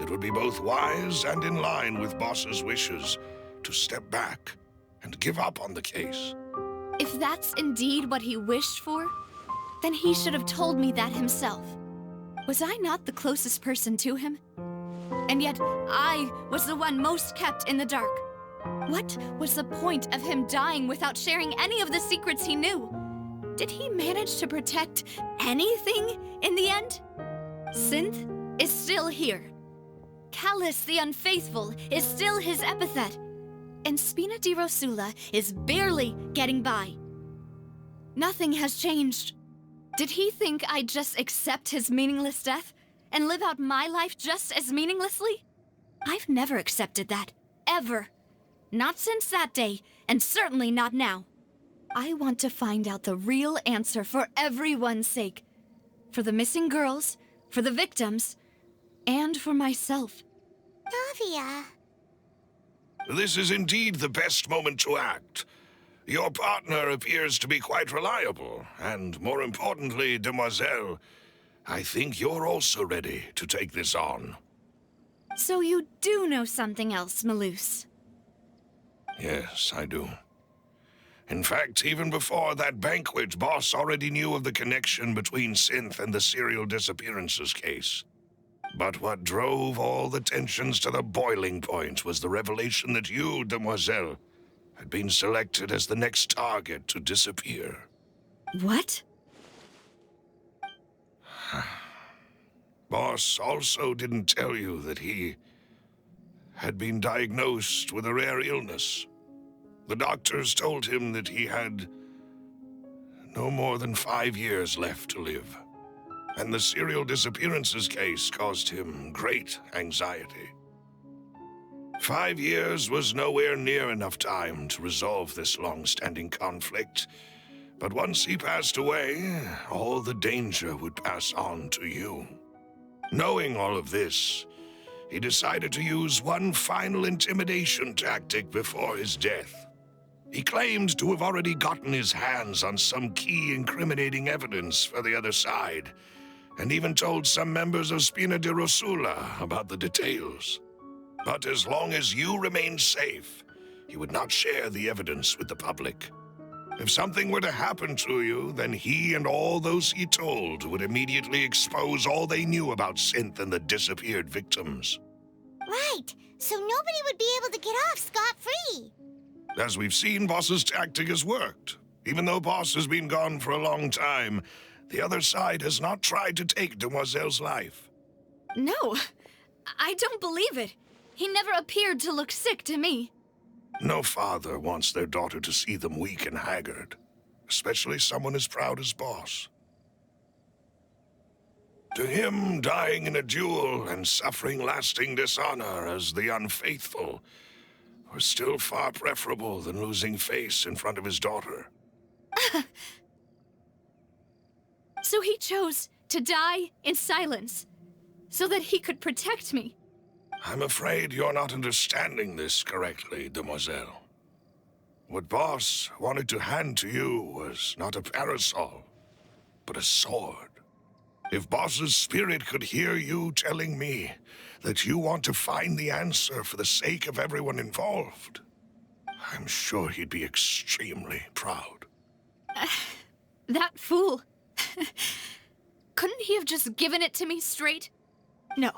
S6: It would be both wise and in line with Boss's wishes to step back and give up on the case.
S2: If that's indeed what he wished for, then he should have told me that himself. Was I not the closest person to him? And yet, I was the one most kept in the dark. What was the point of him dying without sharing any of the secrets he knew? Did he manage to protect anything in the end? Synth is still here. Callus the Unfaithful is still his epithet. And Spina di Rosula is barely getting by. Nothing has changed. Did he think I'd just accept his meaningless death and live out my life just as meaninglessly? I've never accepted that, ever. Not since that day, and certainly not now. I want to find out the real answer for everyone's sake. For the missing girls, for the victims, and for myself.
S3: Navia.
S6: This is indeed the best moment to act. Your partner appears to be quite reliable, and more importantly, demoiselle, I think you're also ready to take this on.
S2: So you do know something else, Maloose?
S6: Yes, I do. In fact, even before that banquet, Boss already knew of the connection between Synth and the serial disappearances case. But what drove all the tensions to the boiling point was the revelation that you, demoiselle, had been selected as the next target to disappear.
S2: What?
S6: Boss also didn't tell you that he had been diagnosed with a rare illness. The doctors told him that he had no more than 5 years left to live. And the serial disappearances case caused him great anxiety. 5 years was nowhere near enough time to resolve this long-standing conflict. But once he passed away, all the danger would pass on to you. Knowing all of this, he decided to use one final intimidation tactic before his death. He claimed to have already gotten his hands on some key incriminating evidence for the other side, and even told some members of Spina di Rosula about the details. But as long as you remained safe, he would not share the evidence with the public. If something were to happen to you, then he and all those he told would immediately expose all they knew about Synth and the disappeared victims.
S3: Right, so nobody would be able to get off scot-free.
S6: As we've seen, Boss's tactic has worked. Even though Boss has been gone for a long time, the other side has not tried to take Demoiselle's life.
S2: No, I don't believe it. He never appeared to look sick to me.
S6: No father wants their daughter to see them weak and haggard, especially someone as proud as Boss. To him, dying in a duel and suffering lasting dishonor as the unfaithful were still far preferable than losing face in front of his daughter.
S2: So he chose to die in silence, so that he could protect me.
S6: I'm afraid you're not understanding this correctly, demoiselle. What Boss wanted to hand to you was not a parasol, but a sword. If Boss's spirit could hear you telling me that you want to find the answer for the sake of everyone involved, I'm sure he'd be extremely proud.
S2: That fool. Couldn't he have just given it to me straight? No.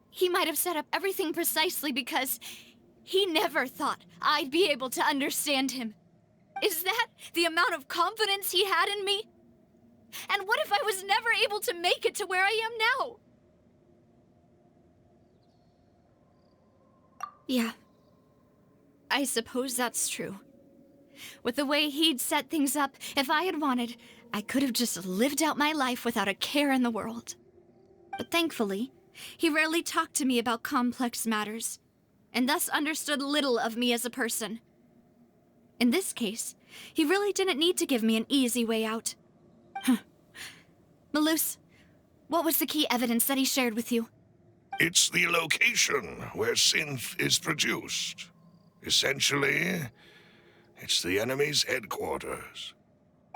S2: He might have set up everything precisely because he never thought I'd be able to understand him. Is that the amount of confidence he had in me? And what if I was never able to make it to where I am now? Yeah. I suppose that's true. With the way he'd set things up, if I had wanted, I could have just lived out my life without a care in the world. But thankfully, he rarely talked to me about complex matters, and thus understood little of me as a person. In this case, he really didn't need to give me an easy way out. Malus, what was the key evidence that he shared with you?
S6: It's the location where synth is produced. Essentially, it's the enemy's headquarters.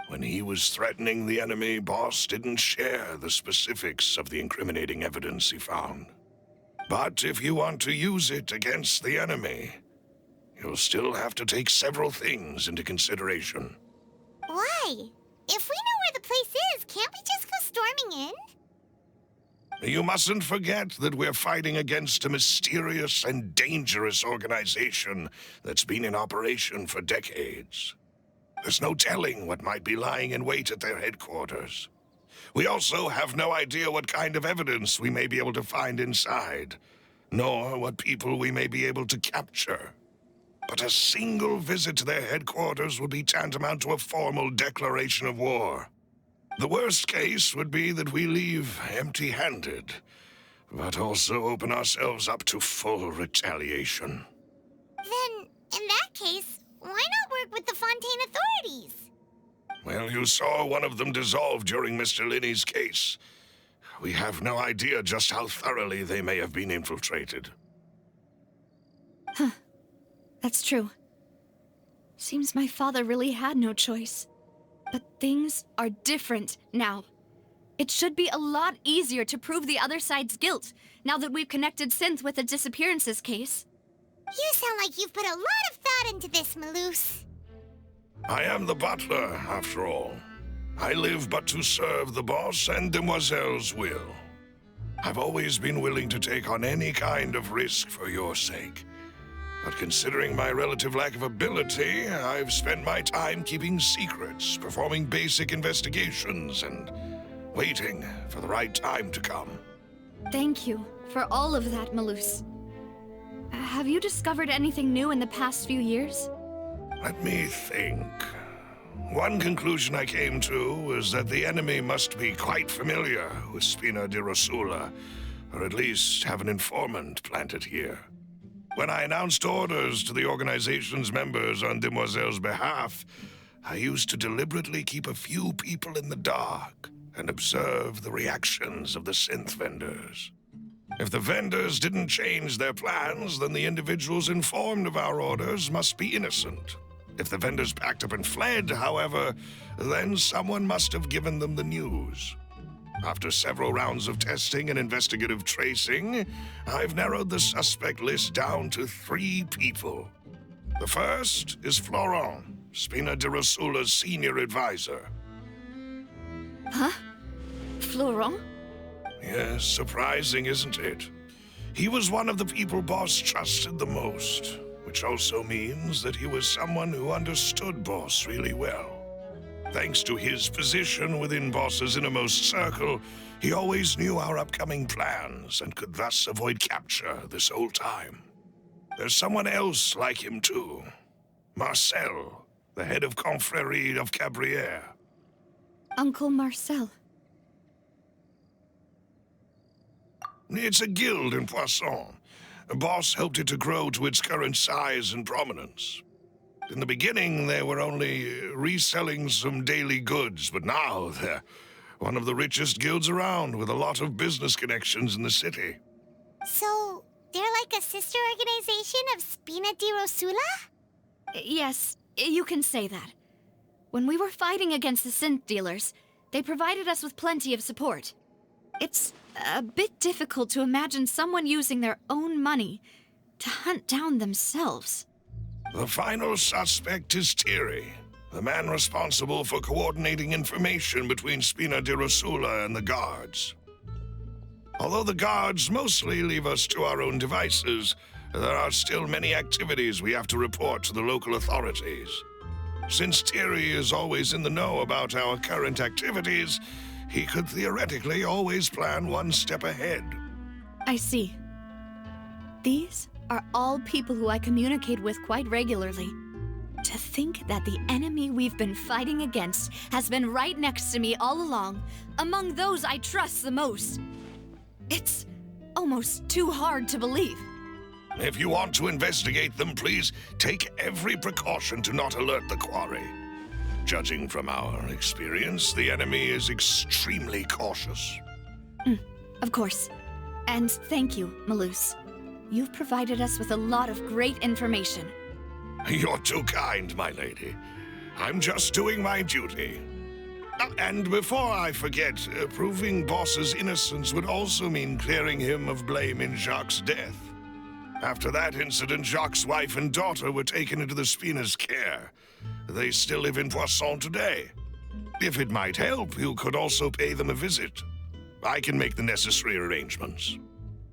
S6: When he was threatening the enemy, Boss didn't share the specifics of the incriminating evidence he found. But if you want to use it against the enemy, you'll still have to take several things into consideration.
S3: Why? If we know where the place is, can't we just go storming in?
S6: You mustn't forget that we're fighting against a mysterious and dangerous organization that's been in operation for decades. There's no telling what might be lying in wait at their headquarters. We also have no idea what kind of evidence we may be able to find inside, nor what people we may be able to capture. But a single visit to their headquarters would be tantamount to a formal declaration of war. The worst case would be that we leave empty-handed, but also open ourselves up to full retaliation.
S3: Then, in that case, why not work with the Fontaine authorities?
S6: Well, you saw one of them dissolve during Mr. Linney's case. We have no idea just how thoroughly they may have been infiltrated.
S2: Huh. That's true. Seems my father really had no choice. But things are different now. It should be a lot easier to prove the other side's guilt, now that we've connected Synth with the disappearances case.
S3: You sound like you've put a lot of thought into this, Malus.
S6: I am the butler, after all. I live but to serve the boss and Demoiselle's will. I've always been willing to take on any kind of risk for your sake. But considering my relative lack of ability, I've spent my time keeping secrets, performing basic investigations, and waiting for the right time to come.
S2: Thank you for all of that, Malus. Have you discovered anything new in the past few years?
S6: Let me think. One conclusion I came to was that the enemy must be quite familiar with Spina di Rosula, or at least have an informant planted here. When I announced orders to the organization's members on Demoiselle's behalf, I used to deliberately keep a few people in the dark and observe the reactions of the synth vendors. If the vendors didn't change their plans, then the individuals informed of our orders must be innocent. If the vendors packed up and fled, however, then someone must have given them the news. After several rounds of testing and investigative tracing, I've narrowed the suspect list down to 3 people. The first is Florent, Spina di Rosula's senior advisor.
S2: Huh? Florent?
S6: Yes, surprising, isn't it? He was one of the people Boss trusted the most, which also means that he was someone who understood Boss really well. Thanks to his position within Boss's innermost circle, he always knew our upcoming plans and could thus avoid capture this whole time. There's someone else like him too. Marcel, the head of Confrérie of Cabrières.
S2: Uncle Marcel.
S6: It's a guild in Poisson. Boss helped it to grow to its current size and prominence. In the beginning, they were only reselling some daily goods, but now they're one of the richest guilds around with a lot of business connections in the city.
S3: So, they're like a sister organization of Spina di Rosula?
S2: Yes, you can say that. When we were fighting against the synth dealers, They provided us with plenty of support. It's a bit difficult to imagine someone using their own money to hunt down themselves.
S6: The final suspect is Thierry, the man responsible for coordinating information between Spina di Rosula and the guards. Although the guards mostly leave us to our own devices, there are still many activities we have to report to the local authorities. Since Thierry is always in the know about our current activities, he could theoretically always plan one step ahead.
S2: I see. These are all people who I communicate with quite regularly. To think that the enemy we've been fighting against has been right next to me all along, among those I trust the most. It's almost too hard to believe.
S6: If you want to investigate them, please take every precaution to not alert the quarry. Judging from our experience, the enemy is extremely cautious.
S2: Of course. And thank you, Malus. You've provided us with a lot of great information.
S6: You're too kind, my lady. I'm just doing my duty. And before I forget, proving Boss's innocence would also mean clearing him of blame in Jacques' death. After that incident, Jacques' wife and daughter were taken into the Spina's care. They still live in Poisson today. If it might help, you could also pay them a visit. I can make the necessary arrangements.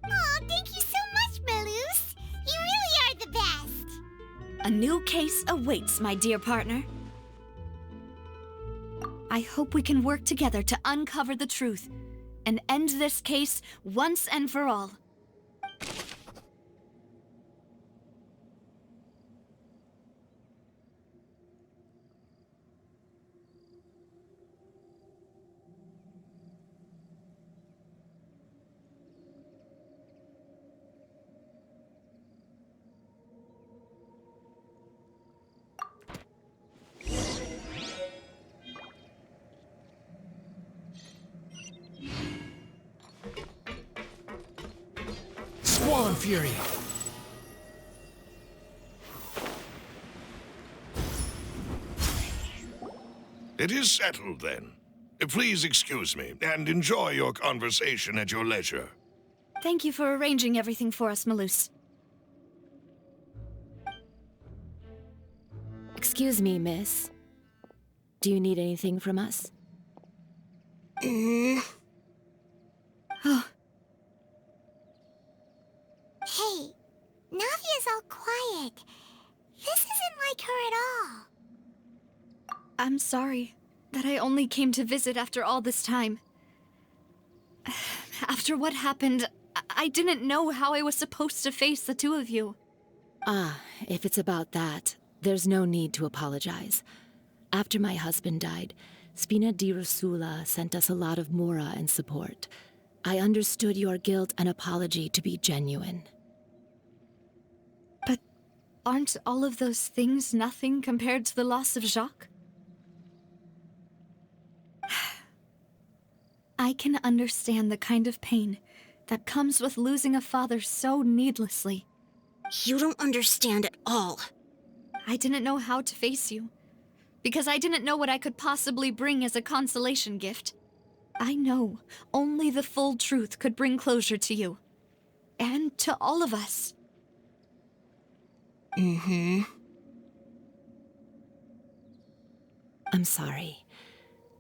S3: Oh, thank you so much, Malus. You really are the best.
S2: A new case awaits, my dear partner. I hope we can work together to uncover the truth and end this case once and for all.
S7: Squall and fury.
S6: It is settled, then. Please excuse me, and enjoy your conversation at your leisure.
S2: Thank you for arranging everything for us, Malus.
S10: Excuse me, miss. Do you need anything from us?
S3: Hey, Navia's all quiet. This isn't like her at all.
S2: I'm sorry that I only came to visit after all this time. After what happened, I didn't know how I was supposed to face the two of you.
S10: Ah, if it's about that, there's no need to apologize. After my husband died, Spina di Rosula sent us a lot of mora and support. I understood your guilt and apology to be genuine.
S2: But aren't all of those things nothing compared to the loss of Jacques? I can understand the kind of pain that comes with losing a father so needlessly.
S11: You don't understand at all.
S2: I didn't know how to face you, because I didn't know what I could possibly bring as a consolation gift. I know only the full truth could bring closure to you, and to all of us.
S10: I'm sorry.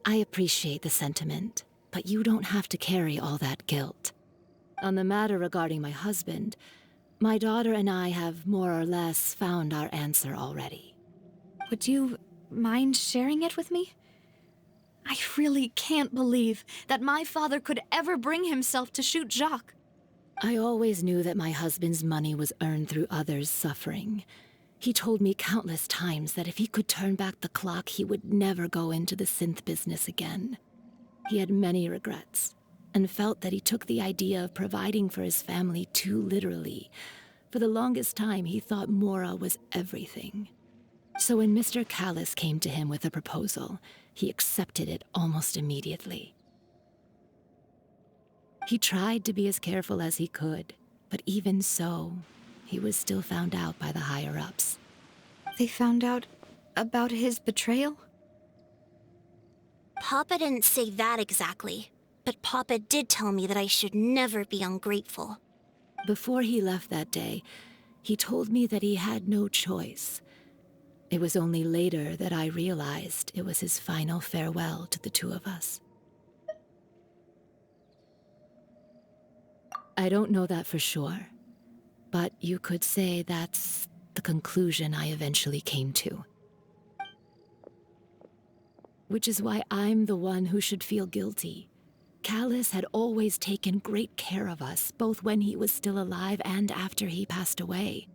S10: I appreciate the sentiment, but you don't have to carry all that guilt. On the matter regarding my husband, my daughter and I have more or less found our answer already.
S2: Would you mind sharing it with me? I really can't believe that my father could ever bring himself to shoot Jacques.
S10: I always knew that my husband's money was earned through others' suffering. He told me countless times that if he could turn back the clock, he would never go into the synth business again. He had many regrets, and felt that he took the idea of providing for his family too literally. For the longest time, he thought mora was everything. So when Mr. Callis came to him with a proposal, he accepted it almost immediately. He tried to be as careful as he could, but even so, he was still found out by the higher-ups.
S2: They found out about his betrayal?
S11: Papa didn't say that exactly, but Papa did tell me that I should never be ungrateful.
S10: Before he left that day, he told me that he had no choice. It was only later that I realized it was his final farewell to the two of us. I don't know that for sure, but you could say that's the conclusion I eventually came to. Which is why I'm the one who should feel guilty. Callus had always taken great care of us, both when he was still alive and after he passed away.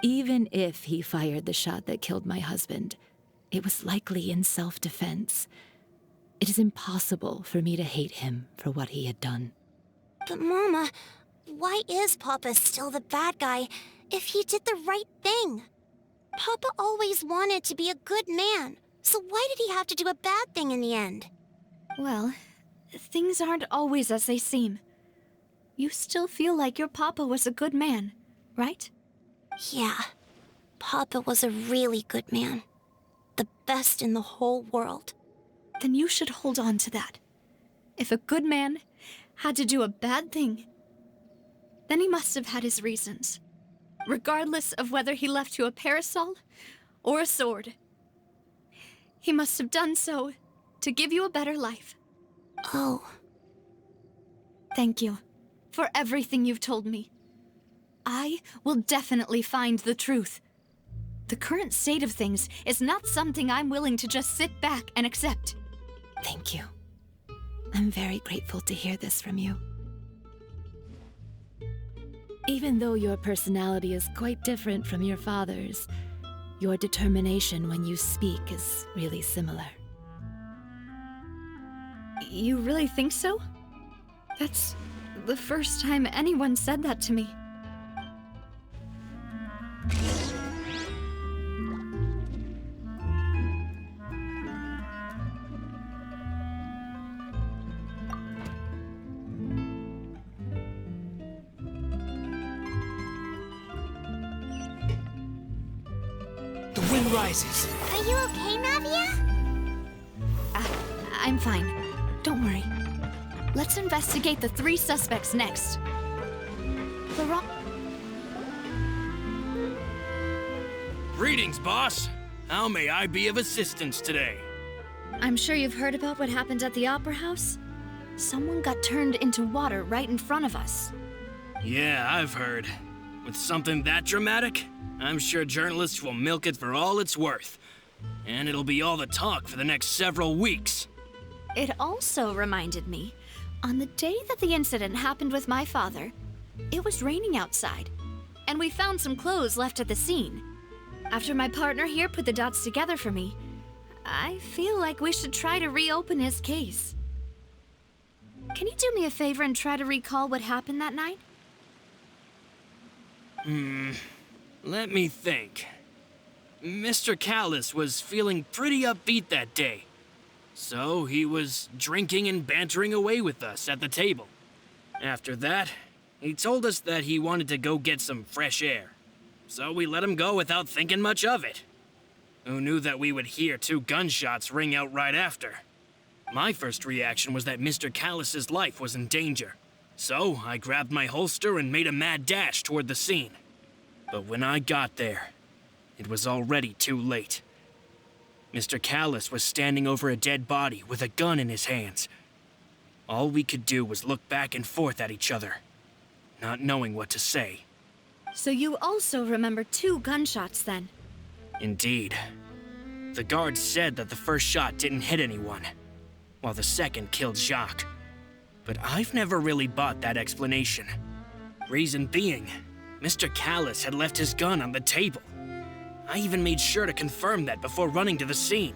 S10: Even if he fired the shot that killed my husband, it was likely in self-defense. It is impossible for me to hate him for what he had done.
S11: But Mama, why is Papa still the bad guy if he did the right thing? Papa always wanted to be a good man, so why did he have to do a bad thing in the end?
S2: Well, things aren't always as they seem. You still feel like your papa was a good man, right?
S11: Yeah, Papa was a really good man. The best in the whole world.
S2: Then you should hold on to that. If a good man had to do a bad thing, then he must have had his reasons. Regardless of whether he left you a parasol or a sword. He must have done so to give you a better life.
S11: Oh.
S2: Thank you for everything you've told me. I will definitely find the truth. The current state of things is not something I'm willing to just sit back and accept.
S10: Thank you. I'm very grateful to hear this from you. Even though your personality is quite different from your father's, your determination when you speak is really similar.
S2: You really think so? That's the first time anyone said that to me.
S7: The wind rises.
S3: Are you okay, Navia?
S2: I'm fine. Don't worry. Let's investigate the 3 suspects next. Laurent...
S12: Greetings, boss. How may I be of assistance today?
S2: I'm sure you've heard about what happened at the Opera House? Someone got turned into water right in front of us.
S12: Yeah, I've heard. With something that dramatic, I'm sure journalists will milk it for all it's worth. And it'll be all the talk for the next several weeks.
S2: It also reminded me, on the day that the incident happened with my father, it was raining outside, and we found some clothes left at the scene. After my partner here put the dots together for me, I feel like we should try to reopen his case. Can you do me a favor and try to recall what happened that night?
S12: Let me think. Mr. Callus was feeling pretty upbeat that day. So he was drinking and bantering away with us at the table. After that, he told us that he wanted to go get some fresh air. So we let him go without thinking much of it. Who knew that we would hear 2 gunshots ring out right after? My first reaction was that Mr. Callus's life was in danger. So I grabbed my holster and made a mad dash toward the scene. But when I got there, it was already too late. Mr. Callus was standing over a dead body with a gun in his hands. All we could do was look back and forth at each other, not knowing what to say.
S2: So you also remember 2 gunshots then?
S12: Indeed. The guard said that the first shot didn't hit anyone, while the second killed Jacques. But I've never really bought that explanation. Reason being, Mr. Callus had left his gun on the table. I even made sure to confirm that before running to the scene.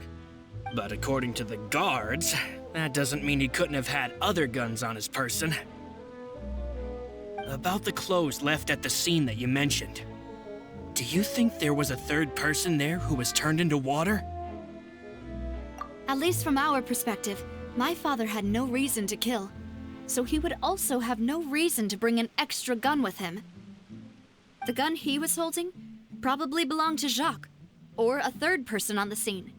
S12: But according to the guards, that doesn't mean he couldn't have had other guns on his person. About the clothes left at the scene that you mentioned, do you think there was a 3rd person there who was turned into water?
S2: At least from our perspective, my father had no reason to kill. So he would also have no reason to bring an extra gun with him. The gun he was holding probably belonged to Jacques, or a 3rd person on the scene.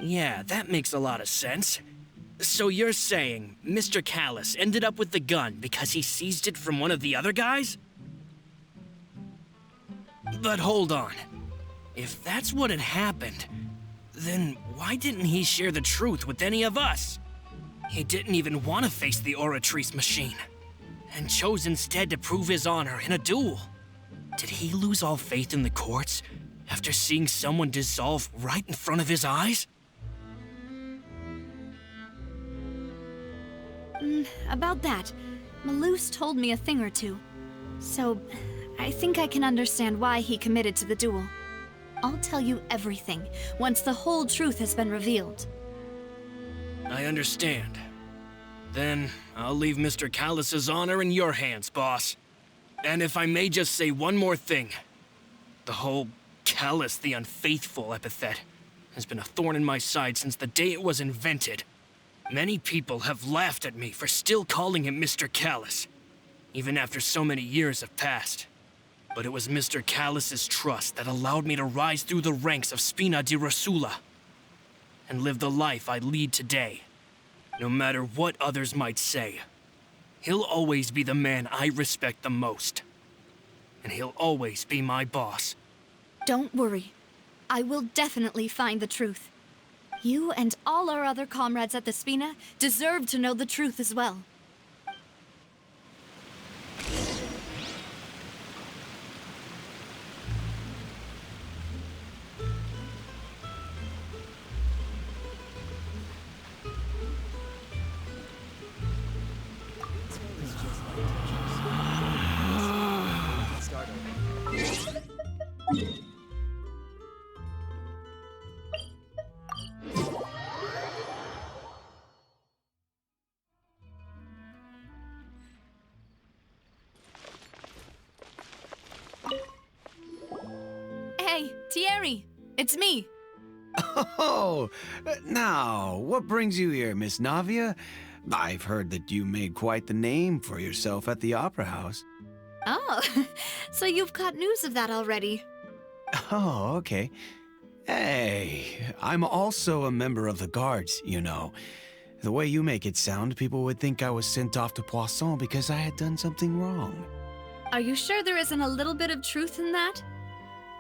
S12: Yeah, that makes a lot of sense. So you're saying Mr. Callus ended up with the gun because he seized it from one of the other guys? But hold on. If that's what had happened, then why didn't he share the truth with any of us? He didn't even want to face the Oratrice machine, and chose instead to prove his honor in a duel. Did he lose all faith in the courts after seeing someone dissolve right in front of his eyes?
S2: About that, Malus told me a thing or two. So, I think I can understand why he committed to the duel. I'll tell you everything, once the whole truth has been revealed.
S12: I understand. Then, I'll leave Mr. Callus's honor in your hands, boss. And if I may just say one more thing. The whole Callus the Unfaithful epithet has been a thorn in my side since the day it was invented. Many people have laughed at me for still calling him Mr. Callus, even after so many years have passed. But it was Mr. Callus's trust that allowed me to rise through the ranks of Spina di Rosula and live the life I lead today. No matter what others might say, he'll always be the man I respect the most. And he'll always be my boss.
S2: Don't worry. I will definitely find the truth. You and all our other comrades at the Spina deserve to know the truth as well. Hey, Thierry, it's me.
S13: Oh, now, what brings you here, Miss Navia? I've heard that you made quite the name for yourself at the Opera House.
S2: Oh, so you've got news of that already.
S13: Oh, okay. Hey, I'm also a member of the Guards, you know. The way you make it sound, people would think I was sent off to Poisson because I had done something wrong.
S2: Are you sure there isn't a little bit of truth in that?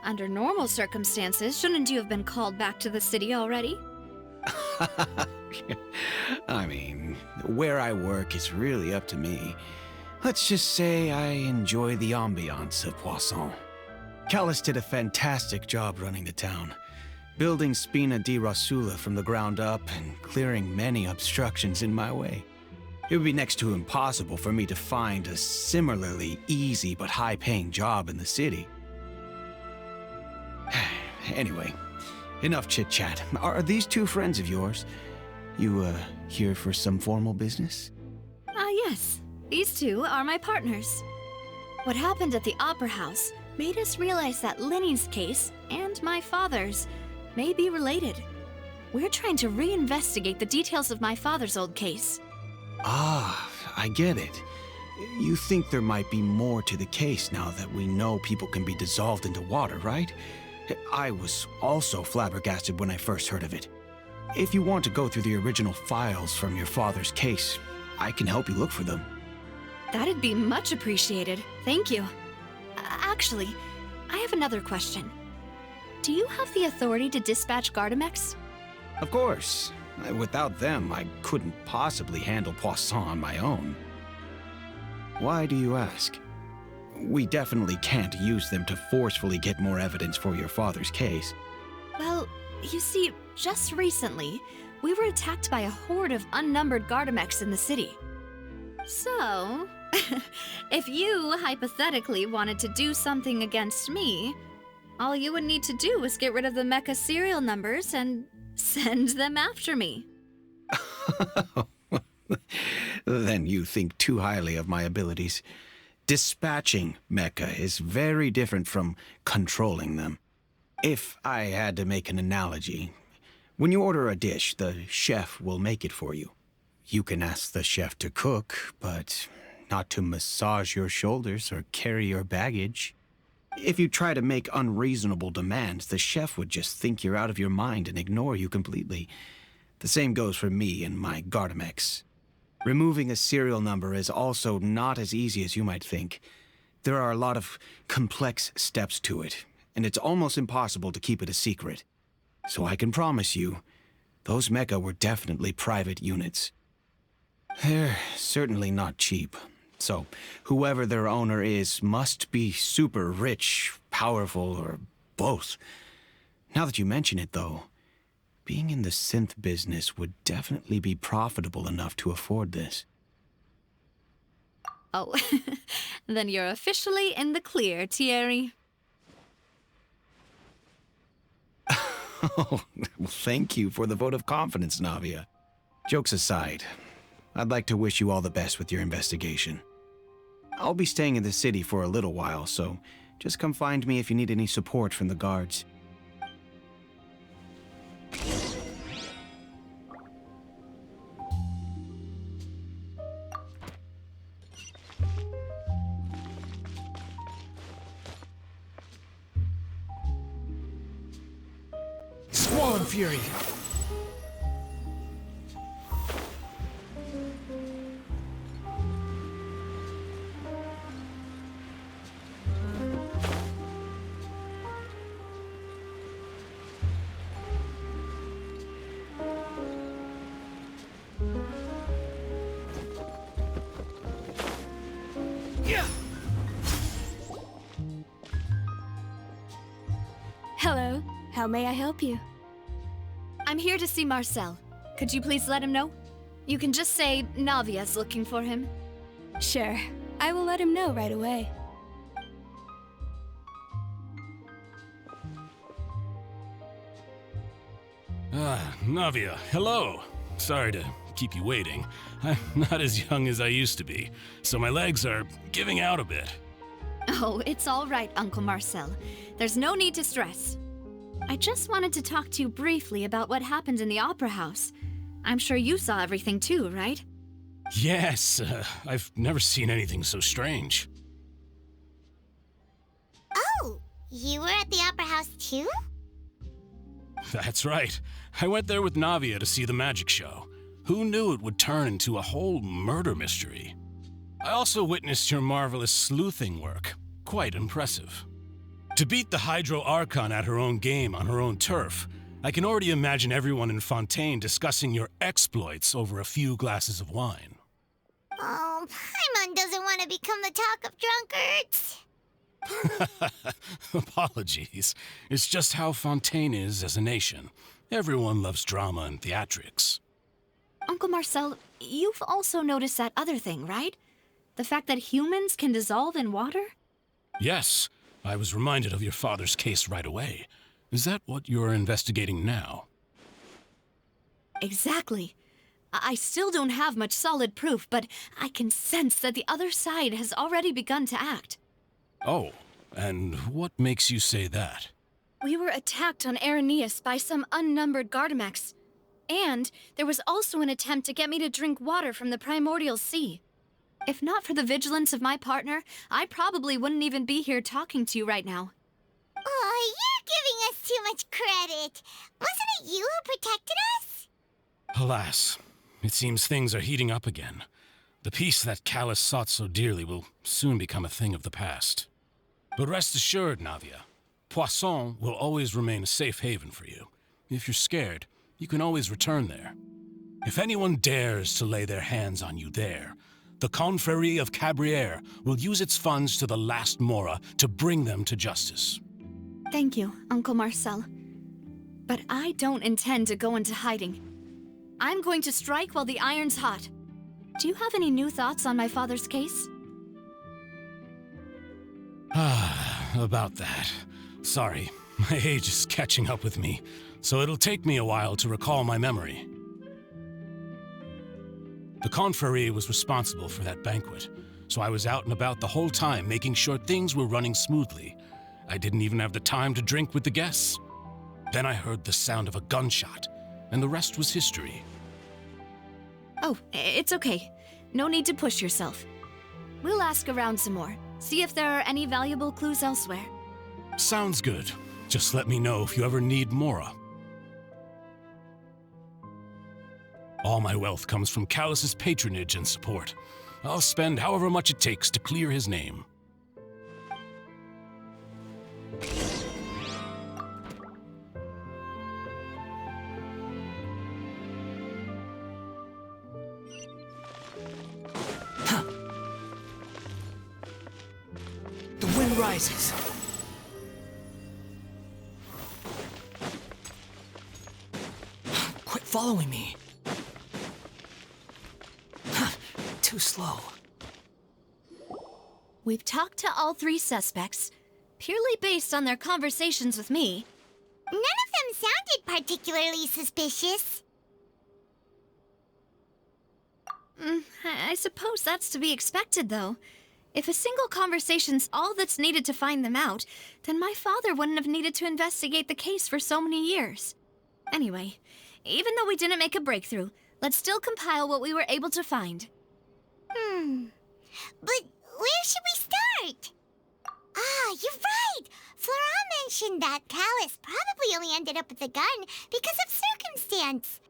S2: Under normal circumstances, shouldn't you have been called back to the city already?
S13: I mean, where I work is really up to me. Let's just say I enjoy the ambiance of Poisson. Callus did a fantastic job running the town, building Spina di Rosula from the ground up and clearing many obstructions in my way. It would be next to impossible for me to find a similarly easy but high-paying job in the city. Anyway, enough chit-chat. Are these two friends of yours? You, here for some formal business?
S2: Yes. These two are my partners. What happened at the Opera House made us realize that Linny's case and my father's may be related. We're trying to reinvestigate the details of my father's old case.
S13: Ah, I get it. You think there might be more to the case now that we know people can be dissolved into water, right? I was also flabbergasted when I first heard of it. If you want to go through the original files from your father's case, I can help you look for them.
S2: That'd be much appreciated. Thank you. Actually, I have another question. Do you have the authority to dispatch Gardamex?
S13: Of course. Without them, I couldn't possibly handle Poisson on my own. Why do you ask? We definitely can't use them to forcefully get more evidence for your father's case.
S2: Well, you see, just recently, we were attacked by a horde of unnumbered Gardamex in the city. So, if you hypothetically wanted to do something against me, all you would need to do is get rid of the mecha serial numbers and send them after me.
S13: Then you think too highly of my abilities. Dispatching mecha is very different from controlling them. If I had to make an analogy, when you order a dish, the chef will make it for you. You can ask the chef to cook, but not to massage your shoulders or carry your baggage. If you try to make unreasonable demands, the chef would just think you're out of your mind and ignore you completely. The same goes for me and my Gardamex. Removing a serial number is also not as easy as you might think. There are a lot of complex steps to it, and it's almost impossible to keep it a secret. So I can promise you, those mecha were definitely private units. They're certainly not cheap. So, whoever their owner is must be super rich, powerful, or both. Now that you mention it, though, being in the synth business would definitely be profitable enough to afford this.
S2: Oh, then you're officially in the clear, Thierry.
S13: Oh, well, thank you for the vote of confidence, Navia. Jokes aside, I'd like to wish you all the best with your investigation. I'll be staying in the city for a little while, so just come find me if you need any support from the guards.
S7: Squall and Fury!
S9: Hello, how may I help you?
S2: I'm here to see Marcel. Could you please let him know? You can just say Navia's looking for him.
S9: Sure, I will let him know right away.
S14: Navia, hello. Sorry to keep you waiting. I'm not as young as I used to be, so my legs are giving out a bit.
S2: Oh, it's all right, Uncle Marcel. There's no need to stress. I just wanted to talk to you briefly about what happened in the Opera House. I'm sure you saw everything too, right?
S14: Yes, I've never seen anything so strange.
S3: Oh, you were at the Opera House too?
S14: That's right. I went there with Navia to see the magic show. Who knew it would turn into a whole murder mystery? I also witnessed your marvelous sleuthing work. Quite impressive. To beat the Hydro Archon at her own game on her own turf, I can already imagine everyone in Fontaine discussing your exploits over a few glasses of wine.
S3: Oh, Paimon doesn't want to become the talk of drunkards.
S14: Apologies. It's just how Fontaine is as a nation. Everyone loves drama and theatrics.
S2: Uncle Marcel, you've also noticed that other thing, right? The fact that humans can dissolve in water?
S14: Yes, I was reminded of your father's case right away. Is that what you're investigating now?
S2: Exactly. I still don't have much solid proof, but I can sense that the other side has already begun to act.
S14: Oh, and what makes you say that?
S9: We were attacked on Araneus by some unnumbered Gardamex. And there was also an attempt to get me to drink water from the primordial sea.
S2: If not for the vigilance of my partner, I probably wouldn't even be here talking to you right now.
S3: Oh, you're giving us too much credit. Wasn't it you who protected us?
S14: Alas, it seems things are heating up again. The peace that Callus sought so dearly will soon become a thing of the past. But rest assured, Navia, Poisson will always remain a safe haven for you. If you're scared, you can always return there. If anyone dares to lay their hands on you there, the Confrérie of Cabrières will use its funds to the last Mora to bring them to justice.
S2: Thank you, Uncle Marcel. But I don't intend to go into hiding. I'm going to strike while the iron's hot. Do you have any new thoughts on my father's case?
S14: About that. Sorry, my age is catching up with me, so it'll take me a while to recall my memory. The Confrérie was responsible for that banquet, so I was out and about the whole time making sure things were running smoothly. I didn't even have the time to drink with the guests. Then I heard the sound of a gunshot, and the rest was history.
S2: Oh, it's okay. No need to push yourself. We'll ask around some more, see if there are any valuable clues elsewhere.
S14: Sounds good. Just let me know if you ever need Mora. All my wealth comes from Callus's patronage and support. I'll spend however much it takes to clear his name.
S7: The wind rises. Quit following me. Too slow.
S9: We've talked to all three suspects, purely based on their conversations with me.
S3: None of them sounded particularly suspicious.
S9: I suppose that's to be expected, though. If a single conversation's all that's needed to find them out, then my father wouldn't have needed to investigate the case for so many years. Anyway, even though we didn't make a breakthrough, let's still compile what we were able to find.
S3: But where should we start? Ah, you're right! Flora mentioned that Callus probably only ended up with the gun because of circumstance.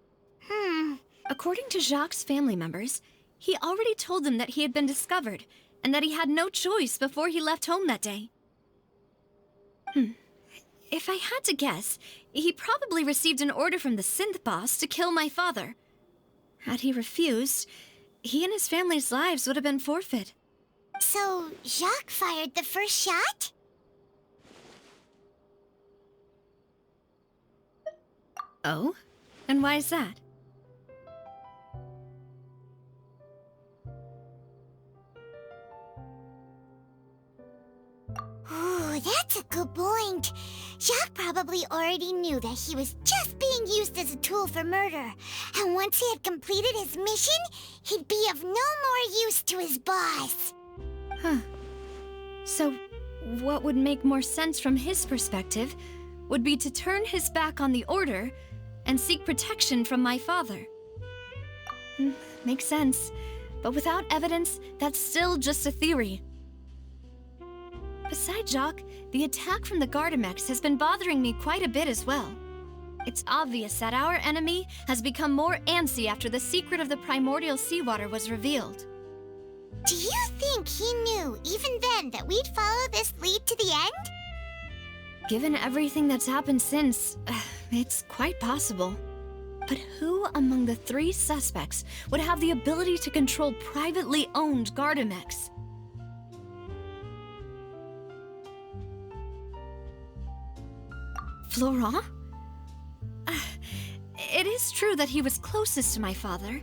S9: According to Jacques' family members, he already told them that he had been discovered, and that he had no choice before he left home that day. If I had to guess, he probably received an order from the synth boss to kill my father. Had he refused, he and his family's lives would have been forfeit.
S3: So, Jacques fired the first shot?
S9: Oh? And why is that?
S3: Ooh, that's a good point. Jacques probably already knew that he was just being used as a tool for murder. And once he had completed his mission, he'd be of no more use to his boss.
S9: So, what would make more sense from his perspective would be to turn his back on the order and seek protection from my father. Makes sense. But without evidence, that's still just a theory. Besides Jacques, the attack from the Gardamex has been bothering me quite a bit as well. It's obvious that our enemy has become more antsy after the secret of the primordial seawater was revealed.
S3: Do you think he knew, even then, that we'd follow this lead to the end?
S9: Given everything that's happened since, it's quite possible. But who among the three suspects would have the ability to control privately owned Gardamex? Florent? It is true that he was closest to my father,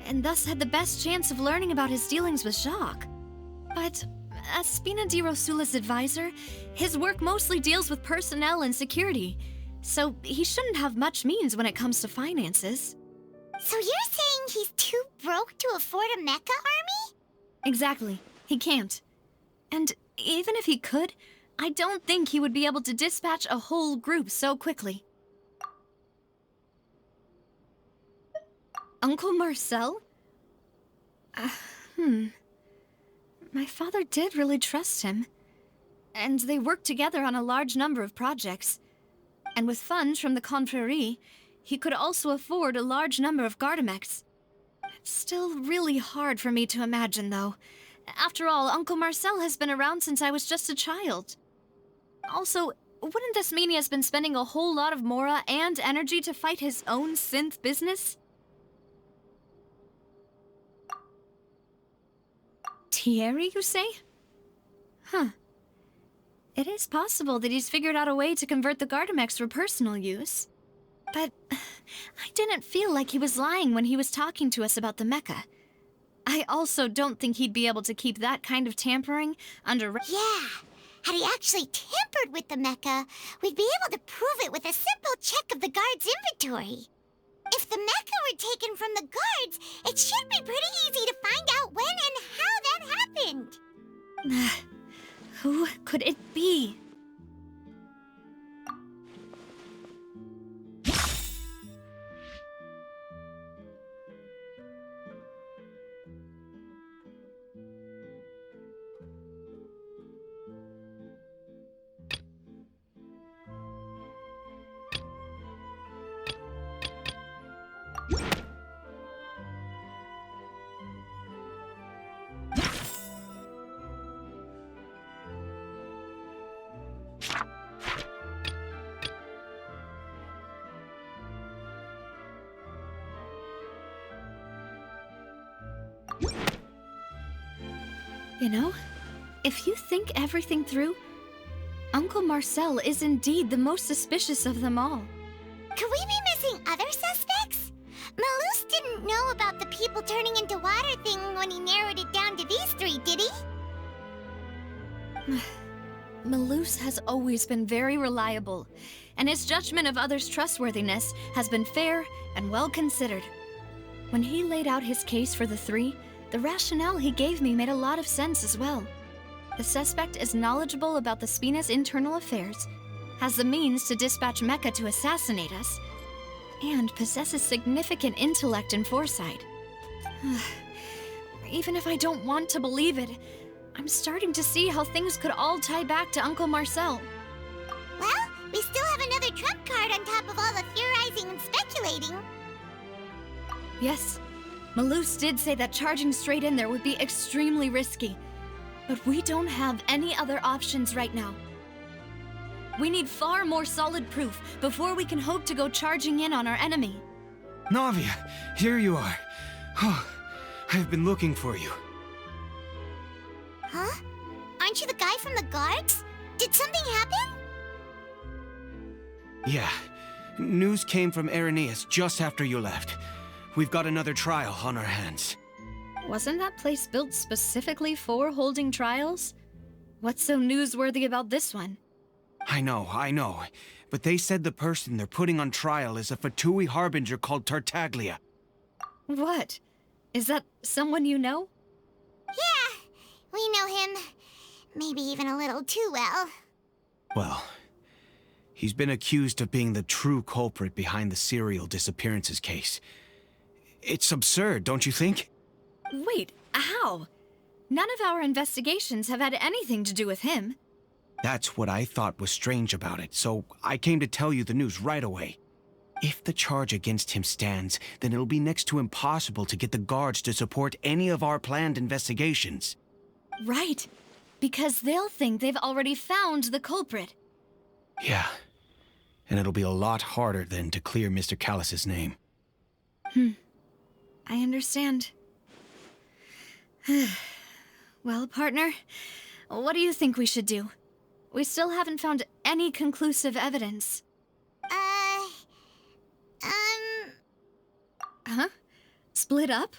S9: and thus had the best chance of learning about his dealings with Jacques. But as Spina di Rosula's advisor, his work mostly deals with personnel and security, so he shouldn't have much means when it comes to finances.
S3: So you're saying he's too broke to afford a mecha army?
S9: Exactly. He can't. And even if he could, I don't think he would be able to dispatch a whole group so quickly. Uncle Marcel? My father did really trust him. And they worked together on a large number of projects. And with funds from the Confrérie, he could also afford a large number of Gardamex. It's still really hard for me to imagine, though. After all, Uncle Marcel has been around since I was just a child. Also, wouldn't this mean he has been spending a whole lot of mora and energy to fight his own synth business? Thierry, you say? It is possible that he's figured out a way to convert the Gardamex for personal use. But I didn't feel like he was lying when he was talking to us about the mecha. I also don't think he'd be able to keep that kind of tampering under...
S3: Yeah, had he actually tampered with the mecha, we'd be able to prove it with a simple check of the guard's inventory. If the mecha were taken from the guards, it should be pretty easy to find out when and how that happened.
S9: Who could it be? You know, if you think everything through, Uncle Marcel is indeed the most suspicious of them all.
S3: Could we be missing other suspects? Malus didn't know about the people turning into water thing when he narrowed it down to these three, did he?
S9: Malus has always been very reliable, and his judgment of others' trustworthiness has been fair and well considered. When he laid out his case for the three, the rationale he gave me made a lot of sense as well. The suspect is knowledgeable about the Spina's internal affairs, has the means to dispatch Mecha to assassinate us, and possesses significant intellect and foresight. Even if I don't want to believe it, I'm starting to see how things could all tie back to Uncle Marcel.
S3: Well, we still have another trump card on top of all the theorizing and speculating.
S9: Yes, Malus did say that charging straight in there would be extremely risky, but we don't have any other options right now. We need far more solid proof before we can hope to go charging in on our enemy.
S13: Navia, here you are. Oh, I've been looking for you.
S3: Huh? Aren't you the guy from the guards? Did something happen?
S13: Yeah. News came from Irenaeus just after you left. We've got another trial on our hands.
S9: Wasn't that place built specifically for holding trials? What's so newsworthy about this one?
S13: I know. But they said the person they're putting on trial is a Fatui harbinger called Tartaglia.
S9: What? Is that someone you know?
S3: Yeah, we know him. Maybe even a little too well.
S13: Well, he's been accused of being the true culprit behind the serial disappearances case. It's absurd, don't you think?
S9: Wait, how? None of our investigations have had anything to do with him.
S13: That's what I thought was strange about it, so I came to tell you the news right away. If the charge against him stands, then it'll be next to impossible to get the guards to support any of our planned investigations.
S9: Right, because they'll think they've already found the culprit.
S13: Yeah, and it'll be a lot harder then to clear Mr. Callus's name.
S9: I understand. Well, partner, what do you think we should do? We still haven't found any conclusive evidence. Huh? Split up?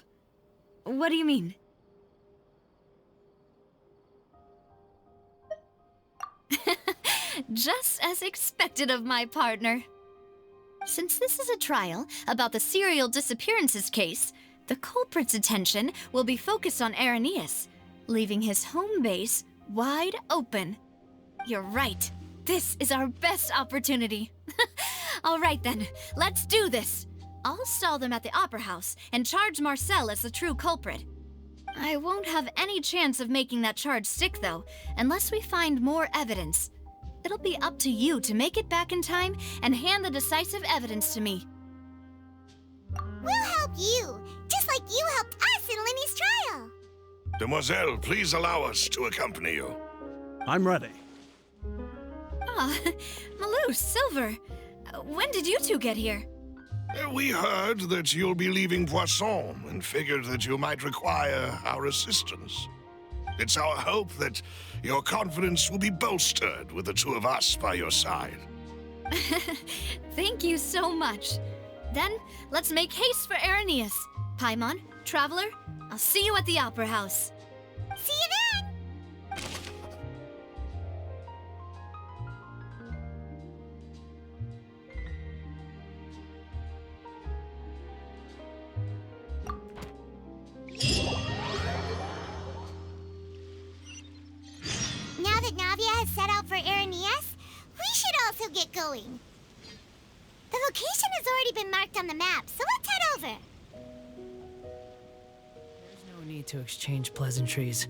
S9: What do you mean? Just as expected of my partner. Since this is a trial about the serial disappearances case, the culprit's attention will be focused on Irenaeus, leaving his home base wide open. You're right. This is our best opportunity. All right then, let's do this. I'll stall them at the Opera House and charge Marcel as the true culprit. I won't have any chance of making that charge stick, though, unless we find more evidence. It'll be up to you to make it back in time and hand the decisive evidence to me.
S3: We'll help you, just like you helped us in Linny's trial.
S6: Demoiselle, please allow us to accompany you.
S5: I'm ready.
S9: Ah, Malus, Silver. When did you two get here?
S6: We heard that you'll be leaving Poisson and figured that you might require our assistance. It's our hope that your confidence will be bolstered with the two of us by your side.
S9: Thank you so much. Then, let's make haste for Irenaeus. Paimon, Traveler, I'll see you at the Opera House.
S3: See you then! Now that Navia has set out for Irenaeus, we should also get going. The location has already been marked on the map, so let's head over.
S7: There's no need to exchange pleasantries.